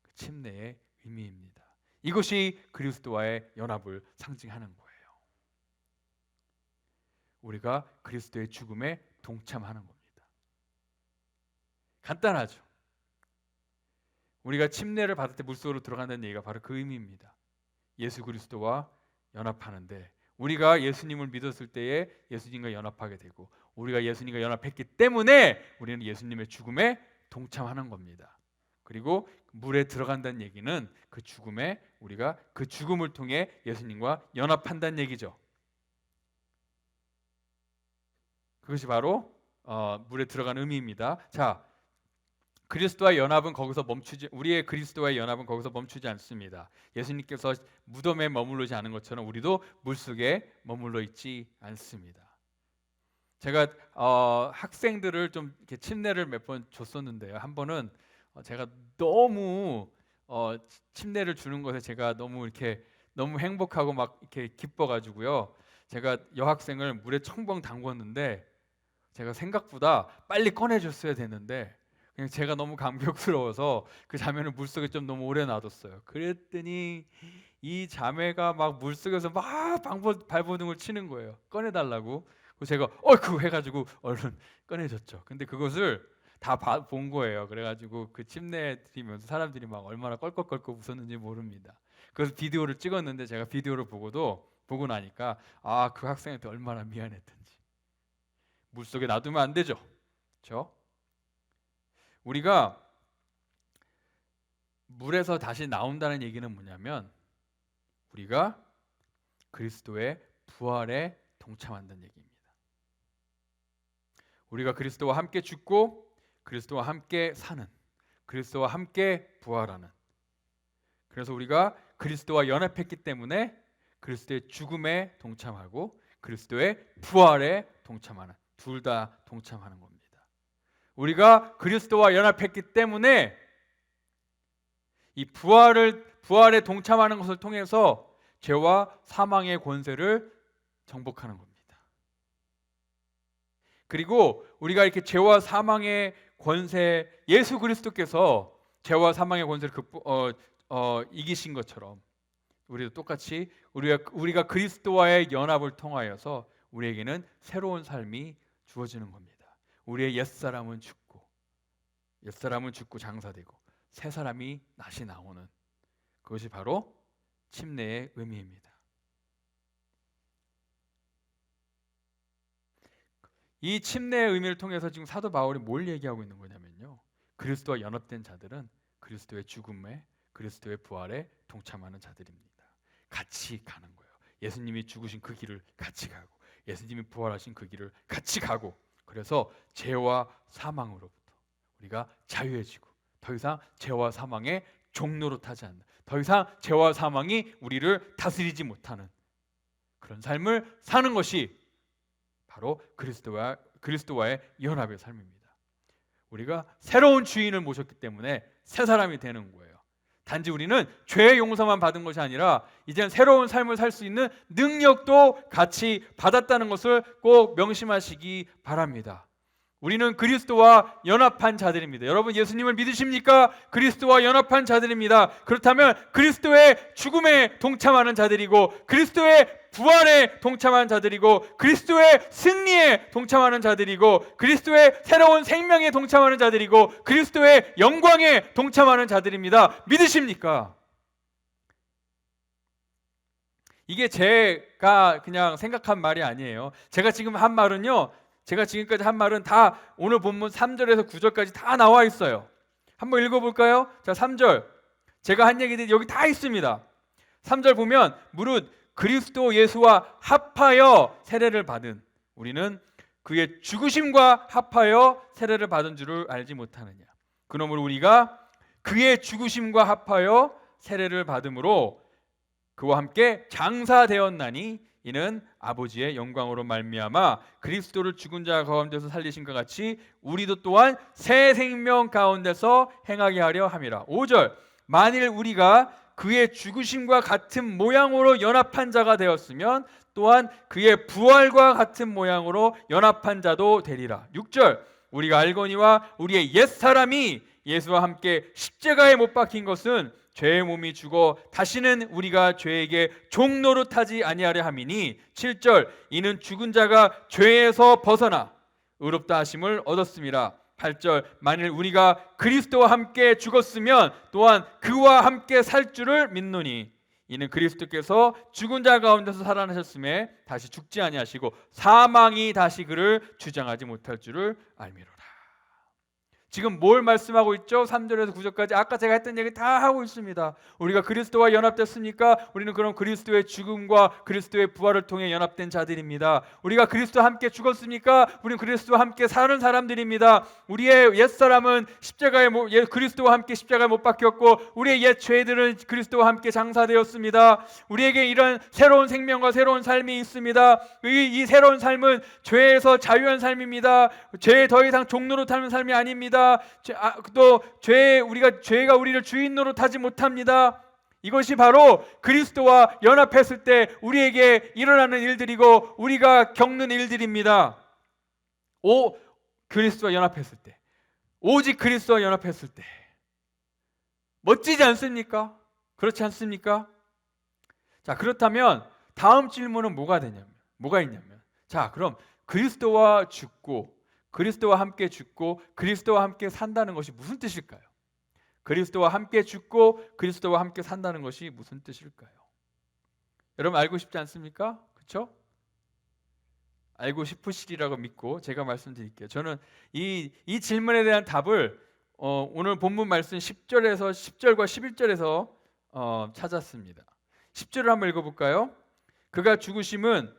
그 침례의 의미입니다. 이것이 그리스도와의 연합을 상징하는 거예요. 우리가 그리스도의 죽음에 동참하는 겁니다. 간단하죠. 우리가 침례를 받을 때 물속으로 들어간다는 얘기가 바로 그 의미입니다. 예수 그리스도와 연합하는데, 우리가 예수님을 믿었을 때에 예수님과 연합하게 되고, 우리가 예수님과 연합했기 때문에 우리는 예수님의 죽음에 동참하는 겁니다. 그리고 물에 들어간다는 얘기는 그 죽음에, 우리가 그 죽음을 통해 예수님과 연합한다는 얘기죠. 그것이 바로 물에 들어간 의미입니다. 자, 그리스도와의 연합은 거기서 우리의 그리스도와의 연합은 거기서 멈추지 않습니다. 예수님께서 무덤에 머무르지 않은 것처럼 우리도 물속에 머물러 있지 않습니다. 제가 학생들을 좀 이렇게 침례를 몇 번 줬었는데요. 한 번은 제가 너무 침례를 주는 것에 제가 너무 행복하고 막 이렇게 기뻐가지고요. 제가 여학생을 물에 청벙 담궜는데 제가 생각보다 빨리 꺼내줬어야 됐는데 그냥 제가 너무 감격스러워서 그 자매를 물속에 좀 너무 오래 놔뒀어요. 그랬더니 이 자매가 막 물속에서 막 발버둥을 치는 거예요. 꺼내달라고. 그래서 제가 어이쿠 해가지고 얼른 꺼내줬죠. 근데 그것을 다 본 거예요. 그래가지고 그 침례 드리면서 사람들이 막 얼마나 껄껄껄껄 웃었는지 모릅니다. 그래서 비디오를 찍었는데 제가 비디오를 보고 나니까 아, 그 학생한테 얼마나 미안했던지. 물속에 놔두면 안 되죠. 그렇죠? 우리가 물에서 다시 나온다는 얘기는 뭐냐면 우리가 그리스도의 부활에 동참한다는 얘기입니다. 우리가 그리스도와 함께 죽고 그리스도와 함께 사는, 그리스도와 함께 부활하는. 그래서 우리가 그리스도와 연합했기 때문에 그리스도의 죽음에 동참하고 그리스도의 부활에 동참하는, 둘 다 동참하는 겁니다. 우리가 그리스도와 연합했기 때문에 이 부활에 동참하는 것을 통해서 죄와 사망의 권세를 정복하는 겁니다. 그리고 우리가 이렇게 죄와 사망의 권세, 예수 그리스도께서 죄와 사망의 권세를 이기신 것처럼 우리도 똑같이 우리가 그리스도와의 연합을 통하여서 우리에게는 새로운 삶이 주어지는 겁니다. 우리의 옛사람은 죽고 장사되고 새 사람이 다시 나오는, 그것이 바로 침례의 의미입니다. 이 침례의 의미를 통해서 지금 사도 바울이 뭘 얘기하고 있는 거냐면요, 그리스도와 연합된 자들은 그리스도의 죽음에, 그리스도의 부활에 동참하는 자들입니다. 같이 가는 거예요. 예수님이 죽으신 그 길을 같이 가고 예수님이 부활하신 그 길을 같이 가고, 그래서 죄와 사망으로부터 우리가 자유해지고 더 이상 죄와 사망의 종로로 타지 않는, 더 이상 죄와 사망이 우리를 다스리지 못하는 그런 삶을 사는 것이 바로 그리스도와의 연합의 삶입니다. 우리가 새로운 주인을 모셨기 때문에 새 사람이 되는 거예요. 단지 우리는 죄의 용서만 받은 것이 아니라 이제는 새로운 삶을 살 수 있는 능력도 같이 받았다는 것을 꼭 명심하시기 바랍니다. 우리는 그리스도와 연합한 자들입니다. 여러분, 예수님을 믿으십니까? 그리스도와 연합한 자들입니다. 그렇다면 그리스도의 죽음에 동참하는 자들이고 그리스도의 부활에 동참하는 자들이고 그리스도의 승리에 동참하는 자들이고 그리스도의 새로운 생명에 동참하는 자들이고 그리스도의 영광에 동참하는 자들입니다. 믿으십니까? 이게 제가 그냥 생각한 말이 아니에요. 제가 지금까지 한 말은 다 오늘 본문 3절에서 9절까지 다 나와 있어요. 한번 읽어볼까요? 자, 3절. 제가 한 얘기들이 여기 다 있습니다. 3절 보면 무릇 그리스도 예수와 합하여 세례를 받은 우리는 그의 죽으심과 합하여 세례를 받은 줄을 알지 못하느냐. 그러므로 우리가 그의 죽으심과 합하여 세례를 받음으로 그와 함께 장사되었나니 이는 아버지의 영광으로 말미암아 그리스도를 죽은 자 가운데서 살리신 것 같이 우리도 또한 새 생명 가운데서 행하게 하려 함이라. 5절. 만일 우리가 그의 죽으심과 같은 모양으로 연합한 자가 되었으면 또한 그의 부활과 같은 모양으로 연합한 자도 되리라. 6절. 우리가 알거니와 우리의 옛사람이 예수와 함께 십자가에 못 박힌 것은 죄의 몸이 죽어 다시는 우리가 죄에게 종노릇하지 아니하려 함이니. 7절. 이는 죽은 자가 죄에서 벗어나 의롭다 하심을 얻었음이라. 8절. 만일 우리가 그리스도와 함께 죽었으면 또한 그와 함께 살 줄을 믿노니 이는 그리스도께서 죽은 자 가운데서 살아나셨음에 다시 죽지 아니하시고 사망이 다시 그를 주장하지 못할 줄을 알미로라. 지금 뭘 말씀하고 있죠? 3절에서 9절까지 아까 제가 했던 얘기 다 하고 있습니다. 우리가 그리스도와 연합됐습니까? 우리는 그럼 그리스도의 죽음과 그리스도의 부활을 통해 연합된 자들입니다. 우리가 그리스도와 함께 죽었습니까? 우리는 그리스도와 함께 사는 사람들입니다. 우리의 옛사람은 그리스도와 함께 십자가에 못 박혔고 우리의 옛 죄들은 그리스도와 함께 장사되었습니다. 우리에게 이런 새로운 생명과 새로운 삶이 있습니다. 이 새로운 삶은 죄에서 자유한 삶입니다. 죄에 더 이상 종노릇하는 삶이 아닙니다. 또 죄가 우리를 주인 노릇하지 못합니다. 이것이 바로 그리스도와 연합했을 때 우리에게 일어나는 일들이고 우리가 겪는 일들입니다. 그리스도와 연합했을 때. 오직 그리스도와 연합했을 때 멋지지 않습니까? 그렇지 않습니까? 자, 그렇다면 다음 질문은 뭐가 있냐면, 자, 그럼 그리스도와 죽고 그리스도와 함께 죽고 그리스도와 함께 산다는 것이 무슨 뜻일까요? 그리스도와 함께 죽고 그리스도와 함께 산다는 것이 무슨 뜻일까요? 여러분 알고 싶지 않습니까? 그렇죠? 알고 싶으시리라고 믿고 제가 말씀드릴게요. 저는 이 질문에 대한 답을 오늘 본문 말씀 10절과 11절에서 찾았습니다. 10절을 한번 읽어볼까요? 그가 죽으심은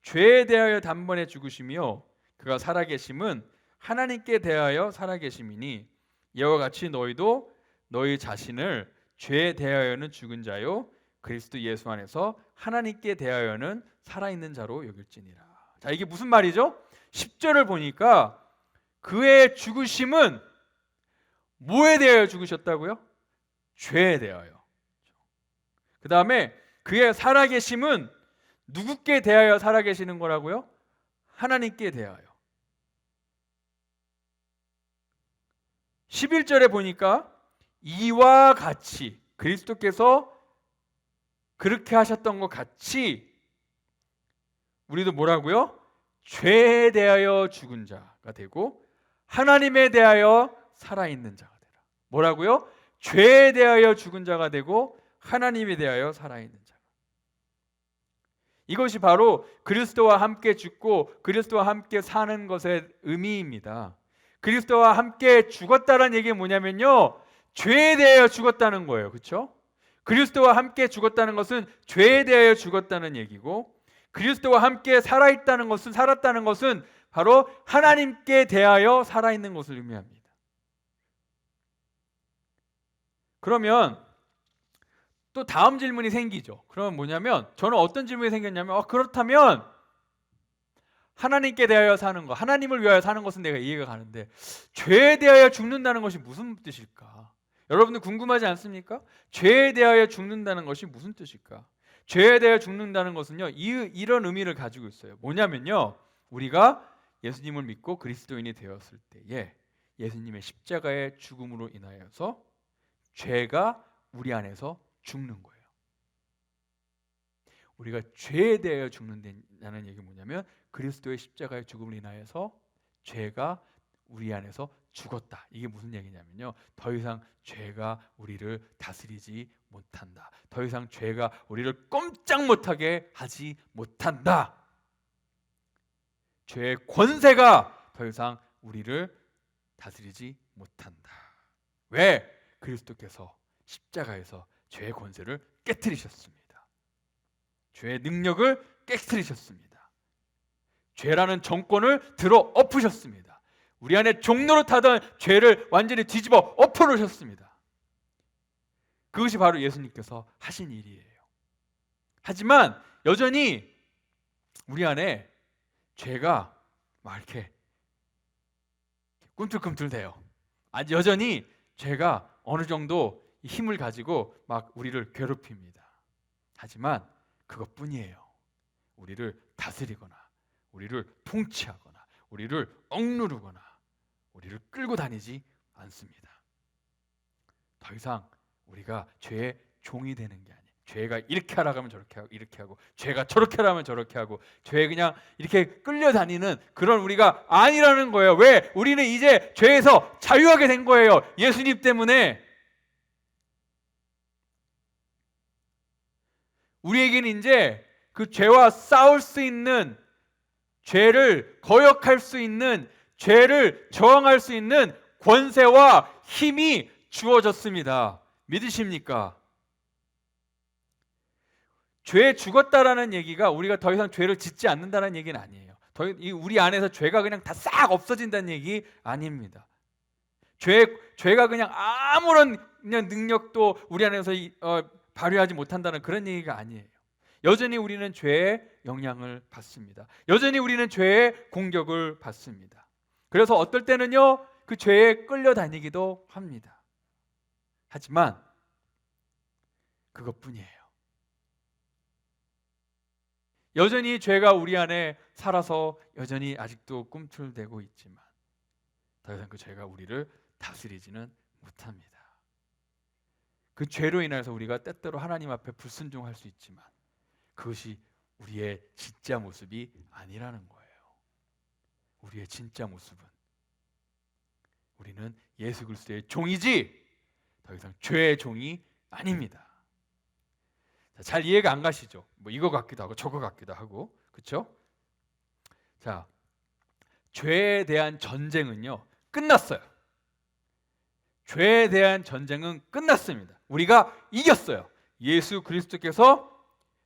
죄에 대하여 단번에 죽으심이요 그가 살아계심은 하나님께 대하여 살아계심이니 이와 같이 너희도 너희 자신을 죄에 대하여는 죽은 자요 그리스도 예수 안에서 하나님께 대하여는 살아있는 자로 여길지니라. 자, 이게 무슨 말이죠? 10절을 보니까 그의 죽으심은 뭐에 대하여 죽으셨다고요? 죄에 대하여. 그 다음에 그의 살아계심은 누구께 대하여 살아계시는 거라고요? 하나님께 대하여. 11절에 보니까 이와 같이 그리스도께서 그렇게 하셨던 것 같이 우리도 뭐라고요? 죄에 대하여 죽은 자가 되고 하나님에 대하여 살아있는 자가 되라. 뭐라고요? 죄에 대하여 죽은 자가 되고 하나님에 대하여 살아있는 자. 이것이 바로 그리스도와 함께 죽고 그리스도와 함께 사는 것의 의미입니다. 그리스도와 함께 죽었다는 얘기가 뭐냐면요, 죄에 대하여 죽었다는 거예요. 그렇죠? 그리스도와 함께 죽었다는 것은 죄에 대하여 죽었다는 얘기고, 그리스도와 함께 살았다는 것은 바로 하나님께 대하여 살아있는 것을 의미합니다. 그러면 또 다음 질문이 생기죠. 그러면 뭐냐면, 저는 어떤 질문이 생겼냐면, 그렇다면 하나님께 대하여 사는 것, 하나님을 위하여 사는 것은 내가 이해가 가는데 죄에 대하여 죽는다는 것이 무슨 뜻일까? 여러분들 궁금하지 않습니까? 죄에 대하여 죽는다는 것이 무슨 뜻일까? 죄에 대하여 죽는다는 것은요, 이런 의미를 가지고 있어요. 뭐냐면요, 우리가 예수님을 믿고 그리스도인이 되었을 때에 예수님의 십자가의 죽음으로 인하여서 죄가 우리 안에서 죽는 거예요. 우리가 죄에 대하여 죽는다는 얘기는 뭐냐면, 그리스도의 십자가의 죽음을 인하여서 죄가 우리 안에서 죽었다. 이게 무슨 얘기냐면요, 더 이상 죄가 우리를 다스리지 못한다. 더 이상 죄가 우리를 꼼짝 못하게 하지 못한다. 죄의 권세가 더 이상 우리를 다스리지 못한다. 왜? 그리스도께서 십자가에서 죄의 권세를 깨뜨리셨습니다. 죄의 능력을 깨뜨리셨습니다. 죄라는 정권을 들어 엎으셨습니다. 우리 안에 종로로 타던 죄를 완전히 뒤집어 엎어놓으셨습니다. 그것이 바로 예수님께서 하신 일이에요. 하지만 여전히 우리 안에 죄가 막 이렇게 꿈틀꿈틀대요. 아직 여전히 죄가 어느 정도 힘을 가지고 막 우리를 괴롭힙니다. 하지만 그것뿐이에요. 우리를 다스리거나 우리를 통치하거나 우리를 억누르거나 우리를 끌고 다니지 않습니다. 더 이상 우리가 죄의 종이 되는 게 아니에요. 죄가 이렇게 하라고 하면 저렇게 하고, 이렇게 하고, 죄가 저렇게 하라면 저렇게 하고, 죄에 그냥 이렇게 끌려다니는 그런 우리가 아니라는 거예요. 왜? 우리는 이제 죄에서 자유하게 된 거예요. 예수님 때문에. 우리에게는 이제 그 죄와 싸울 수 있는, 죄를 거역할 수 있는, 죄를 저항할 수 있는 권세와 힘이 주어졌습니다. 믿으십니까? 죄에 죽었다라는 얘기가 우리가 더 이상 죄를 짓지 않는다는 얘기는 아니에요. 우리 안에서 죄가 그냥 다 싹 없어진다는 얘기 아닙니다. 죄가 그냥 아무런 그냥 능력도 우리 안에서 발휘하지 못한다는 그런 얘기가 아니에요. 여전히 우리는 죄의 영향을 받습니다. 여전히 우리는 죄의 공격을 받습니다. 그래서 어떨 때는요, 그 죄에 끌려다니기도 합니다. 하지만 그것뿐이에요. 여전히 죄가 우리 안에 살아서 여전히 아직도 꿈틀대고 있지만 더 이상 그 죄가 우리를 다스리지는 못합니다. 그 죄로 인해서 우리가 때때로 하나님 앞에 불순종할 수 있지만 그것이 우리의 진짜 모습이 아니라는 거예요. 우리의 진짜 모습은 우리는 예수 그리스도의 종이지 더 이상 죄의 종이 아닙니다. 잘 이해가 안 가시죠? 뭐 이거 같기도 하고 저거 같기도 하고, 그렇죠? 자, 죄에 대한 전쟁은요 끝났어요. 죄에 대한 전쟁은 끝났습니다. 우리가 이겼어요. 예수 그리스도께서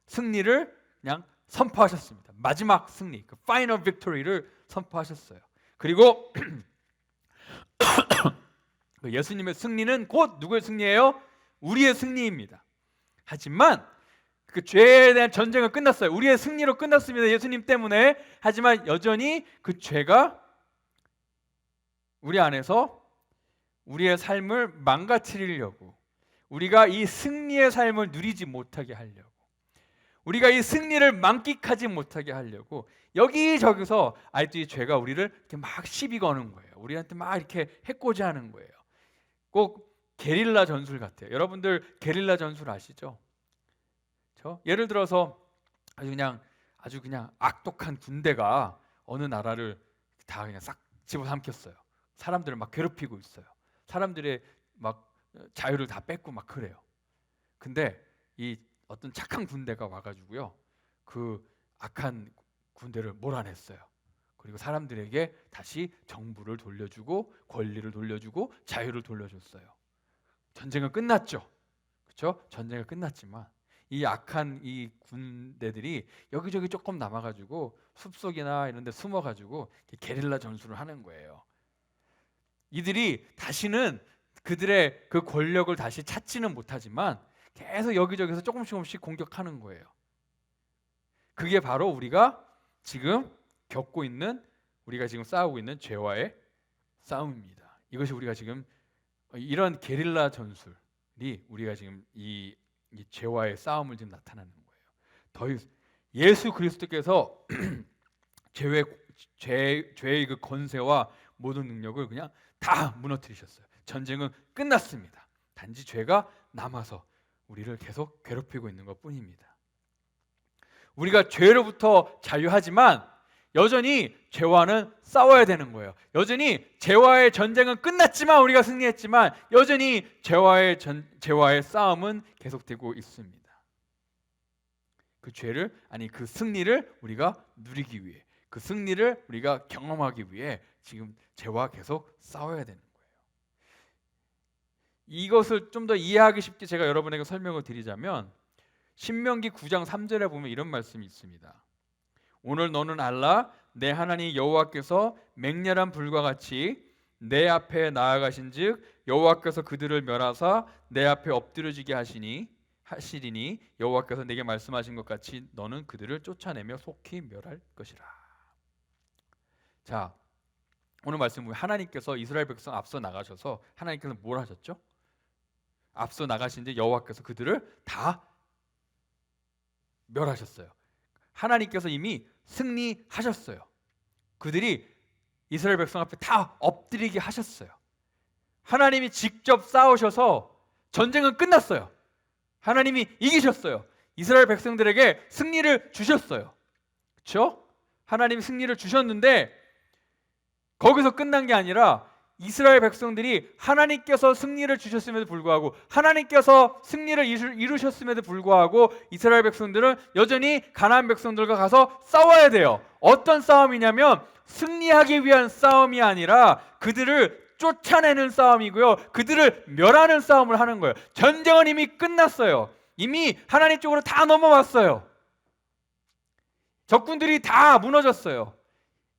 승리를 그냥 선포하셨습니다. 마지막 승리, 그 파이널 빅토리를 선포하셨어요. 그리고 예수님의 승리는 곧 누구의 승리예요? 우리의 승리입니다. 하지만 그 죄에 대한 전쟁은 끝났어요. 우리의 승리로 끝났습니다. 예수님 때문에. 하지만 여전히 그 죄가 우리 안에서 우리의 삶을 망가뜨리려고, 우리가 이 승리의 삶을 누리지 못하게 하려고, 우리가 이 승리를 만끽하지 못하게 하려고 여기저기서 아직도 이 죄가 우리를 이렇게 막 시비 거는 거예요. 우리한테 막 이렇게 해코지하는 거예요. 꼭 게릴라 전술 같아요. 여러분들 게릴라 전술 아시죠? 예를 들어서 아주 그냥 악독한 군대가 어느 나라를 다 그냥 싹 집어삼켰어요. 사람들을 막 괴롭히고 있어요. 사람들의 막 자유를 다 뺏고 막 그래요. 근데 이 어떤 착한 군대가 와가지고요, 그 악한 군대를 몰아냈어요. 그리고 사람들에게 다시 정부를 돌려주고 권리를 돌려주고 자유를 돌려줬어요. 전쟁은 끝났죠. 그렇죠? 전쟁은 끝났지만 이 악한 이 군대들이 여기저기 조금 남아가지고 숲속이나 이런 데 숨어가지고 게릴라 전술을 하는 거예요. 이들이 다시는 그들의 그 권력을 다시 찾지는 못하지만 계속 여기저기서 조금씩 공격하는 거예요. 그게 바로 우리가 지금 겪고 있는, 우리가 지금 싸우고 있는 죄와의 싸움입니다. 이것이 우리가 지금 이런 게릴라 전술이 우리가 지금 이 죄와의 싸움을 지금 나타나는 거예요. 예수 그리스도께서 죄의 그 권세와 모든 능력을 그냥 다 무너뜨리셨어요. 전쟁은 끝났습니다. 단지 죄가 남아서 우리를 계속 괴롭히고 있는 것뿐입니다. 우리가 죄로부터 자유하지만 여전히 죄와는 싸워야 되는 거예요. 여전히 죄와의 전쟁은 끝났지만, 우리가 승리했지만 여전히 죄와의 싸움은 계속되고 있습니다. 그 승리를 우리가 누리기 위해, 그 승리를 우리가 경험하기 위해 지금 죄와 계속 싸워야 되는 거예요. 이것을 좀 더 이해하기 쉽게 제가 여러분에게 설명을 드리자면, 신명기 9장 3절에 보면 이런 말씀이 있습니다. 오늘 너는 알라, 내 하나님 여호와께서 맹렬한 불과 같이 내 앞에 나아가신즉 여호와께서 그들을 멸하사 내 앞에 엎드려지게 하시리니 여호와께서 내게 말씀하신 것 같이 너는 그들을 쫓아내며 속히 멸할 것이라. 자, 오늘 말씀 보면 하나님께서 이스라엘 백성 앞서 나가셔서 하나님께서 뭘 하셨죠? 앞서 나가신 이제 여호와께서 그들을 다 멸하셨어요. 하나님께서 이미 승리하셨어요. 그들이 이스라엘 백성 앞에 다 엎드리게 하셨어요. 하나님이 직접 싸우셔서 전쟁은 끝났어요. 하나님이 이기셨어요. 이스라엘 백성들에게 승리를 주셨어요. 그렇죠? 하나님이 승리를 주셨는데 거기서 끝난 게 아니라 이스라엘 백성들이 하나님께서 승리를 주셨음에도 불구하고, 하나님께서 승리를 이루셨음에도 불구하고 이스라엘 백성들은 여전히 가나안 백성들과 가서 싸워야 돼요. 어떤 싸움이냐면 승리하기 위한 싸움이 아니라 그들을 쫓아내는 싸움이고요, 그들을 멸하는 싸움을 하는 거예요. 전쟁은 이미 끝났어요. 이미 하나님 쪽으로 다 넘어왔어요. 적군들이 다 무너졌어요.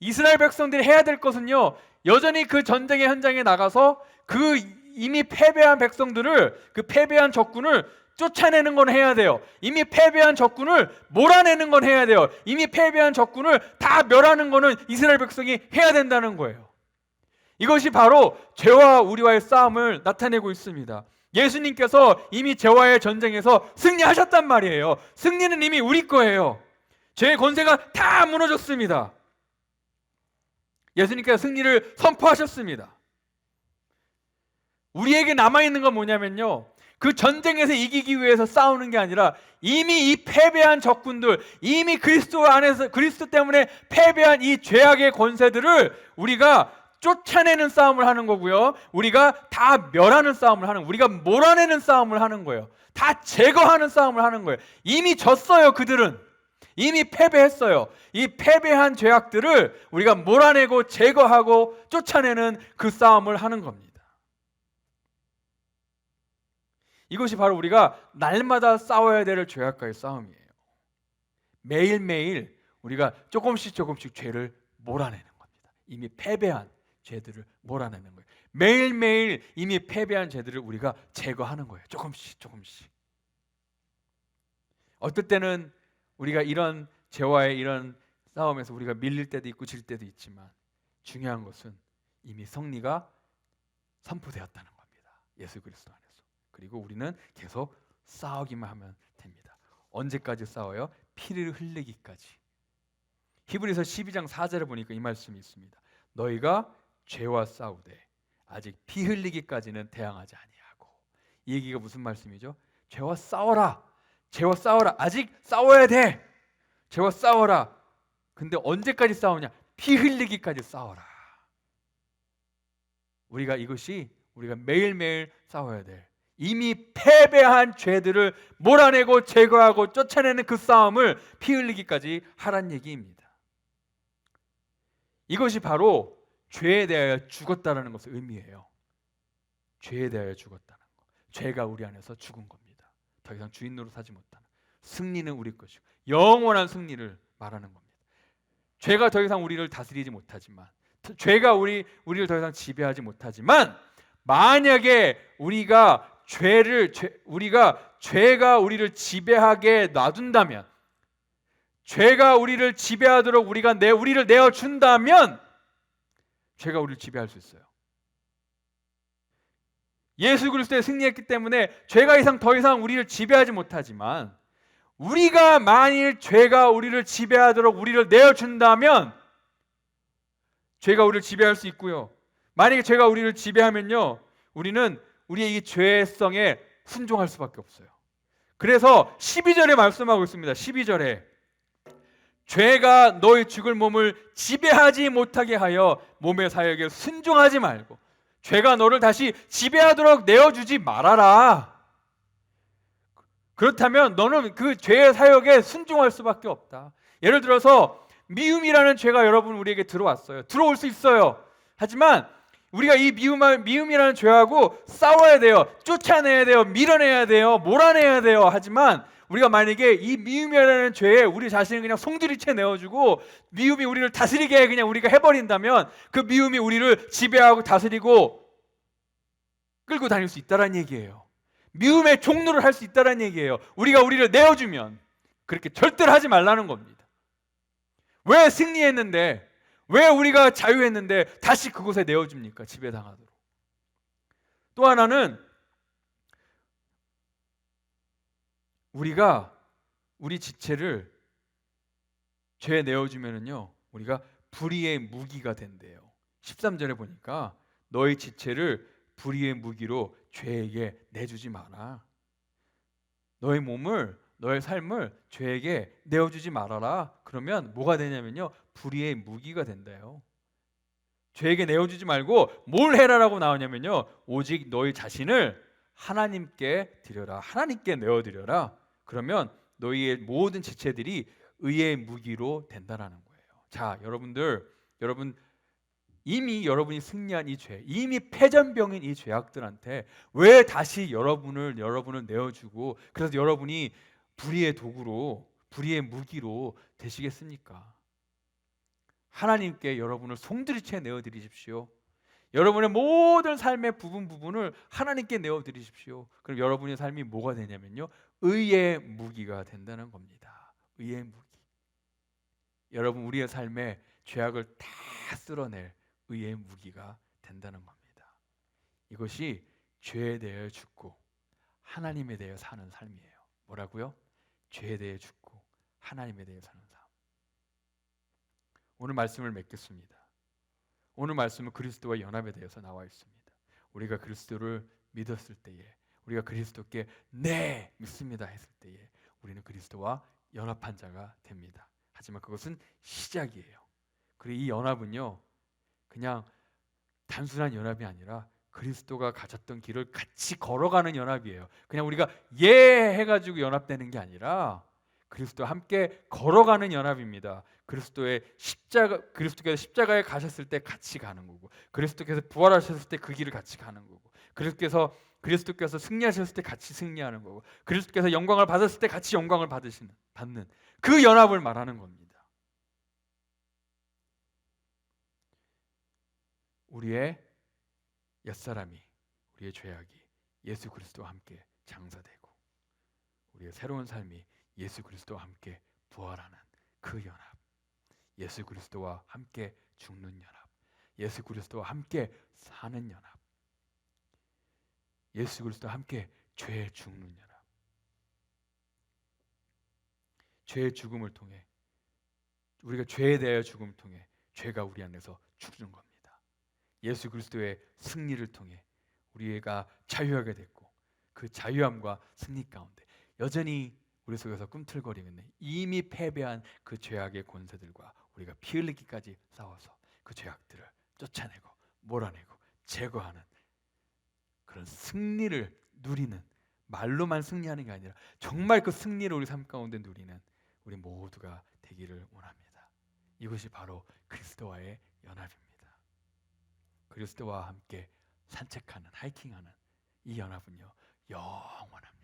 이스라엘 백성들이 해야 될 것은요, 여전히 그 전쟁의 현장에 나가서 그 이미 패배한 백성들을, 그 패배한 적군을 쫓아내는 건 해야 돼요. 이미 패배한 적군을 몰아내는 건 해야 돼요. 이미 패배한 적군을 다 멸하는 거는 이스라엘 백성이 해야 된다는 거예요. 이것이 바로 죄와 우리와의 싸움을 나타내고 있습니다. 예수님께서 이미 죄와의 전쟁에서 승리하셨단 말이에요. 승리는 이미 우리 거예요. 죄의 권세가 다 무너졌습니다. 예수님께서 승리를 선포하셨습니다. 우리에게 남아있는 건 뭐냐면요, 그 전쟁에서 이기기 위해서 싸우는 게 아니라 이미 이 패배한 적군들, 이미 그리스도 안에서 그리스도 때문에 패배한 이 죄악의 권세들을 우리가 쫓아내는 싸움을 하는 거고요, 우리가 다 멸하는 싸움을 하는, 우리가 몰아내는 싸움을 하는 거예요. 다 제거하는 싸움을 하는 거예요. 이미 졌어요. 그들은 이미 패배했어요. 이 패배한 죄악들을 우리가 몰아내고 제거하고 쫓아내는 그 싸움을 하는 겁니다. 이것이 바로 우리가 날마다 싸워야 될 죄악과의 싸움이에요. 매일매일 우리가 조금씩 죄를 몰아내는 겁니다. 이미 패배한 죄들을 몰아내는 거예요. 매일매일 이미 패배한 죄들을 우리가 제거하는 거예요. 조금씩. 어떨 때는 우리가 이런 죄와의 이런 싸움에서 우리가 밀릴 때도 있고 질 때도 있지만, 중요한 것은 이미 승리가 선포되었다는 겁니다. 예수 그리스도 안에서. 그리고 우리는 계속 싸우기만 하면 됩니다. 언제까지 싸워요? 피를 흘리기까지. 히브리서 12장 4절에 보니까 이 말씀이 있습니다. 너희가 죄와 싸우되 아직 피 흘리기까지는 대항하지 아니하고. 이 얘기가 무슨 말씀이죠? 죄와 싸워라. 아직 싸워야 돼. 죄와 싸워라. 근데 언제까지 싸우냐? 피 흘리기까지 싸워라. 우리가 매일매일 싸워야 돼. 이미 패배한 죄들을 몰아내고 제거하고 쫓아내는 그 싸움을 피 흘리기까지 하란 얘기입니다. 이것이 바로 죄에 대하여 죽었다는 것을 의미해요. 죄에 대하여 죽었다는 것. 죄가 우리 안에서 죽은 겁니다. 더 이상 주인 노릇 하지 못하는, 승리는 우리 것이고 영원한 승리를 말하는 겁니다. 죄가 더 이상 우리를 다스리지 못하지만, 죄가 우리를 더 이상 지배하지 못하지만, 만약에 죄가 우리를 지배하게 놔둔다면, 죄가 우리를 지배하도록 우리를 내어준다면, 죄가 우리를 지배할 수 있어요. 예수 그리스도에 승리했기 때문에 죄가 더 이상 우리를 지배하지 못하지만, 우리가 만일 죄가 우리를 지배하도록 우리를 내어준다면 죄가 우리를 지배할 수 있고요, 만약에 죄가 우리를 지배하면요, 우리는 우리의 이 죄성에 순종할 수밖에 없어요. 그래서 12절에 말씀하고 있습니다. 12절에 죄가 너의 죽을 몸을 지배하지 못하게 하여 몸의 사역에 순종하지 말고, 죄가 너를 다시 지배하도록 내어주지 말아라. 그렇다면 너는 그 죄의 사역에 순종할 수밖에 없다. 예를 들어서 미움이라는 죄가 여러분 우리에게 들어왔어요. 들어올 수 있어요. 하지만 우리가 이 미움이라는 죄하고 싸워야 돼요. 쫓아내야 돼요. 밀어내야 돼요. 몰아내야 돼요. 하지만 우리가 만약에 이 미움이라는 죄에 우리 자신을 그냥 송두리째 내어주고 미움이 우리를 다스리게 그냥 우리가 해버린다면, 그 미움이 우리를 지배하고 다스리고 끌고 다닐 수 있다는 얘기예요. 미움의 종로를 할 수 있다는 얘기예요. 우리를 내어주면. 그렇게 절대로 하지 말라는 겁니다. 왜 승리했는데, 왜 우리가 자유했는데 다시 그곳에 내어줍니까? 지배당하도록. 또 하나는 우리가 우리 지체를 죄에 내어주면은요, 우리가 불의의 무기가 된대요. 13절에 보니까 너희 지체를 불의의 무기로 죄에게 내주지 마라. 너의 몸을, 너의 삶을 죄에게 내어주지 말아라. 그러면 뭐가 되냐면요, 불의의 무기가 된대요. 죄에게 내어주지 말고 뭘 해라라고 나오냐면요, 오직 너희 자신을 하나님께 드려라. 하나님께 내어드려라. 그러면 너희의 모든 지체들이 의의 무기로 된다라는 거예요. 자, 여러분 이미 여러분이 승리한 이 죄, 이미 패전병인 이 죄악들한테 왜 다시 여러분을 내어주고, 그래서 여러분이 불의의 도구로, 불의의 무기로 되시겠습니까? 하나님께 여러분을 송두리째 내어드리십시오. 여러분의 모든 삶의 부분을 하나님께 내어드리십시오. 그럼 여러분의 삶이 뭐가 되냐면요, 의의 무기가 된다는 겁니다. 의의 무기. 여러분, 우리의 삶에 죄악을 다 쓸어낼 의의 무기가 된다는 겁니다. 이것이 죄에 대해 죽고 하나님에 대해 사는 삶이에요. 뭐라고요? 죄에 대해 죽고 하나님에 대해 사는 삶. 오늘 말씀을 맺겠습니다. 오늘 말씀은 그리스도와 연합에 대해서 나와 있습니다. 우리가 그리스도를 믿었을 때에, 우리가 그리스도께 네 믿습니다 했을 때에 우리는 그리스도와 연합한 자가 됩니다. 하지만 그것은 시작이에요. 그리고 이 연합은요, 그냥 단순한 연합이 아니라 그리스도가 가졌던 길을 같이 걸어가는 연합이에요. 그냥 우리가 예 해가지고 연합되는 게 아니라 그리스도와 함께 걸어가는 연합입니다. 그리스도께서 십자가에 가셨을 때 같이 가는 거고, 그리스도께서 부활하셨을 때 그 길을 같이 가는 거고, 그리스도께서 승리하셨을 때 같이 승리하는 거고, 그리스도께서 영광을 받았을 때 같이 영광을 받는 그 연합을 말하는 겁니다. 우리의 옛사람이, 우리의 죄악이 예수 그리스도와 함께 장사되고, 우리의 새로운 삶이 예수 그리스도와 함께 부활하는 그 연합, 예수 그리스도와 함께 죽는 연합, 예수 그리스도와 함께 사는 연합, 예수 그리스도와 함께 죄에 죽는 연합. 죄의 죽음을 통해, 우리가 죄에 대하여 죽음을 통해 죄가 우리 안에서 죽는 겁니다. 예수 그리스도의 승리를 통해 우리가 자유하게 됐고, 그 자유함과 승리 가운데 여전히 우리 속에서 꿈틀거리고 있는 이미 패배한 그 죄악의 권세들과 우리가 피 흘리기까지 싸워서 그 죄악들을 쫓아내고 몰아내고 제거하는 그런 승리를 누리는, 말로만 승리하는 게 아니라 정말 그 승리를 우리 삶 가운데 누리는 우리 모두가 되기를 원합니다. 이것이 바로 그리스도와의 연합입니다. 그리스도와 함께 산책하는, 하이킹하는 이 연합은요, 영원합니다.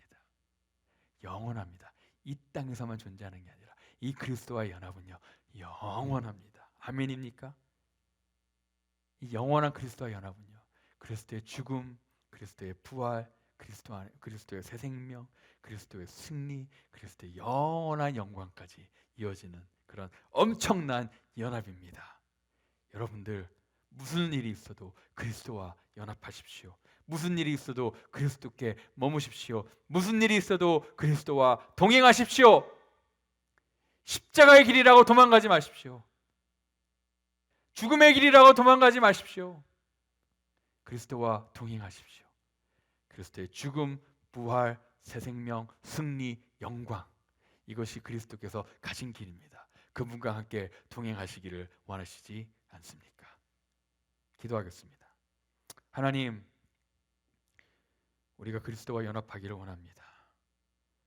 영원합니다. 이 땅에서만 존재하는 게 아니라 이 그리스도와의 연합은요, 영원합니다. 아멘입니까? 이 영원한 그리스도와 연합은요, 그리스도의 죽음, 그리스도의 부활, 그리스도의 새 생명, 그리스도의 승리, 그리스도의 영원한 영광까지 이어지는 그런 엄청난 연합입니다. 여러분들, 무슨 일이 있어도 그리스도와 연합하십시오. 무슨 일이 있어도 그리스도께 머무십시오. 무슨 일이 있어도 그리스도와 동행하십시오. 십자가의 길이라고 도망가지 마십시오. 죽음의 길이라고 도망가지 마십시오. 그리스도와 동행하십시오. 그리스도의 죽음, 부활, 새 생명, 승리, 영광, 이것이 그리스도께서 가신 길입니다. 그분과 함께 동행하시기를 원하시지 않습니까? 기도하겠습니다. 하나님, 우리가 그리스도와 연합하기를 원합니다.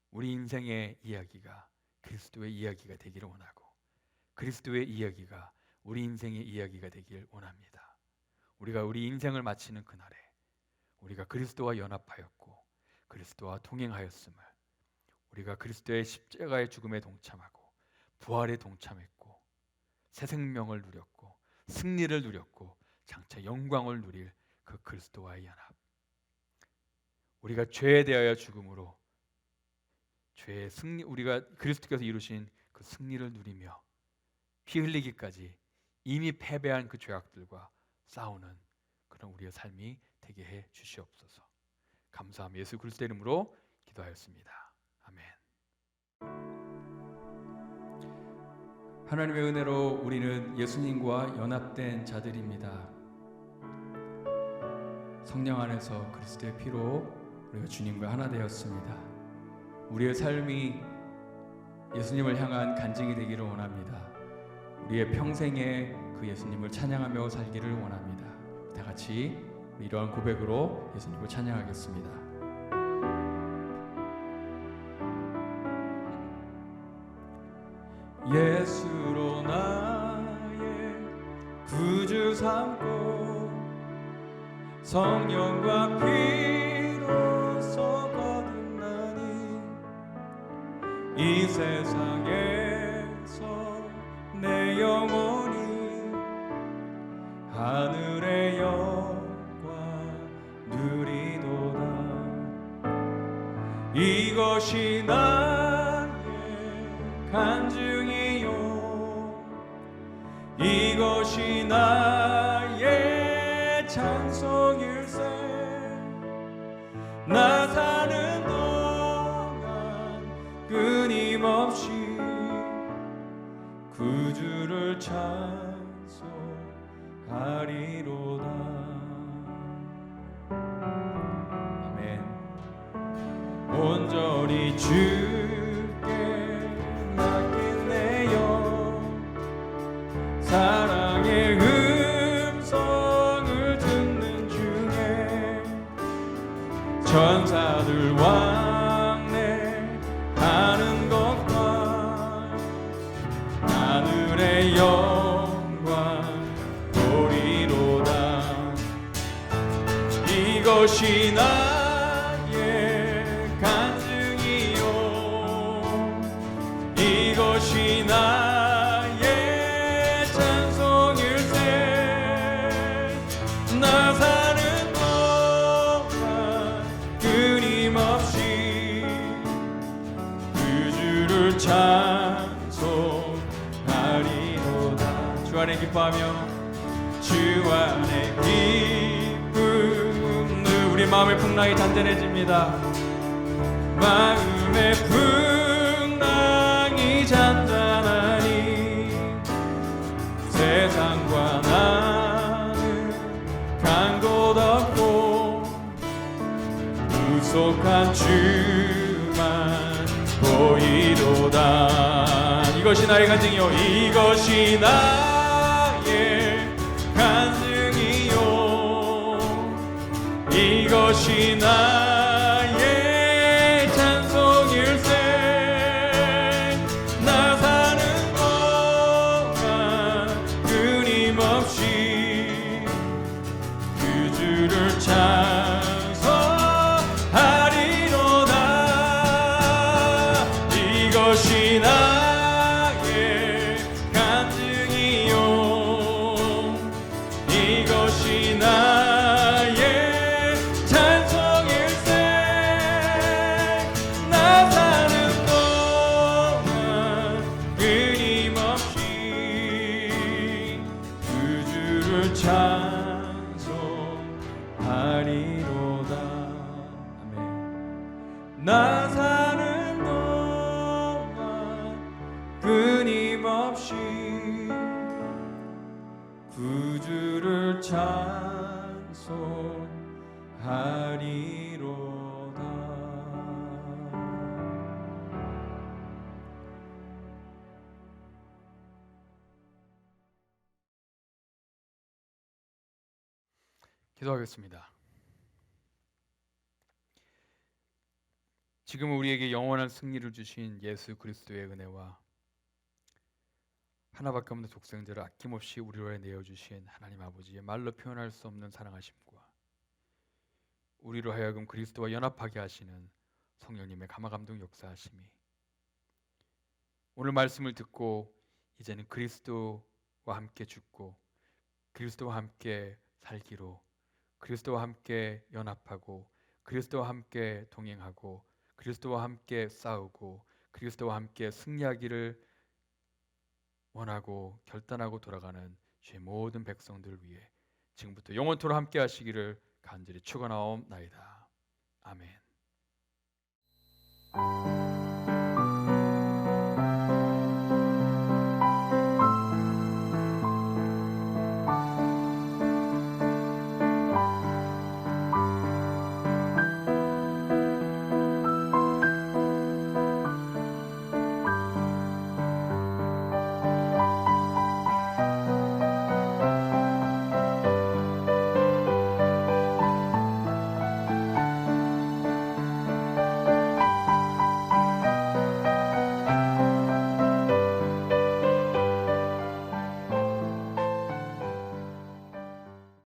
우리 인생의 이야기가 그리스도의 이야기가 되기를 원하고, 그리스도의 이야기가 우리 인생의 이야기가 되길 원합니다. 우리가 우리 인생을 마치는 그날에 우리가 그리스도와 연합하였고 그리스도와 동행하였음을, 우리가 그리스도의 십자가의 죽음에 동참하고 부활에 동참했고 새 생명을 누렸고 승리를 누렸고 장차 영광을 누릴 그 그리스도와의 연합, 우리가 죄에 대하여 죽음으로 죄의 승리, 우리가 그리스도께서 이루신 그 승리를 누리며 피 흘리기까지 이미 패배한 그 죄악들과 싸우는 그런 우리의 삶이 되게 해 주시옵소서. 감사하며 예수 그리스도의 이름으로 기도하였습니다. 아멘. 하나님의 은혜로 우리는 예수님과 연합된 자들입니다. 성령 안에서 그리스도의 피로 우리가 주님과 하나 되었습니다. 우리의 삶이 예수님을 향한 간증이 되기를 원합니다. 우리의 평생에 그 예수님을 찬양하며 살기를 원합니다. 다 같이 이러한 고백으로 예수님을 찬양하겠습니다. 예수로 나의 구주 삼고 성령과 피로써 거듭나니 이 세상에서 내 영혼이 하늘의 영광 누리도다. 이것이 나의 간증이요, 이것이 나의 찬송일세. 나 사는 동안 끊임없이 구주를 찬송하리로다. 우리 주께 맡기네요. 사랑의 음성을 듣는 중에 천사들 왕래하는 것과 하늘의 영광 보리로다. 이것이 나의 간증이요, 이것이 나의 찬송일세. 나 사는 동안 끊임없이 그 주를 찬송하리로다. 주 안에 기뻐하며 주 안에 기쁨, 우리 마음의 풍랑이 잔잔해집니다. 마음의 풍랑이 잔잔하니 세상과 나는 간 곳 없고 구속한 주만 보이도다. 이것이 나의 간증이요, 이것이 나의 간증이요, 이것이 나의 찬송일세. 나 사는 동안 끊임없이 그 주를 찬송하리로다. 이것이 나의 간증이요, 이것이 나의 찬송일세. 나 사는 동안 끊임없이 그 주를 찬송하리로다. 아멘. 나 사는 동안 끊임없이 그 주를 찬송하리로다. 기도하겠습니다. 지금 우리에게 영원한 승리를 주신 예수 그리스도의 은혜와 하나밖에 없는 독생자를 아낌없이 우리로 위해 내어주신 하나님 아버지의 말로 표현할 수 없는 사랑하심과 우리로 하여금 그리스도와 연합하게 하시는 성령님의 감화감동 역사하심이 오늘 말씀을 듣고 이제는 그리스도와 함께 죽고 그리스도와 함께 살기로, 그리스도와 함께 연합하고 그리스도와 함께 동행하고 그리스도와 함께 싸우고 그리스도와 함께 승리하기를 원하고 결단하고 돌아가는 주의 모든 백성들을 위해 지금부터 영원토록 함께 하시기를 간절히 축원하옵나이다. 아멘.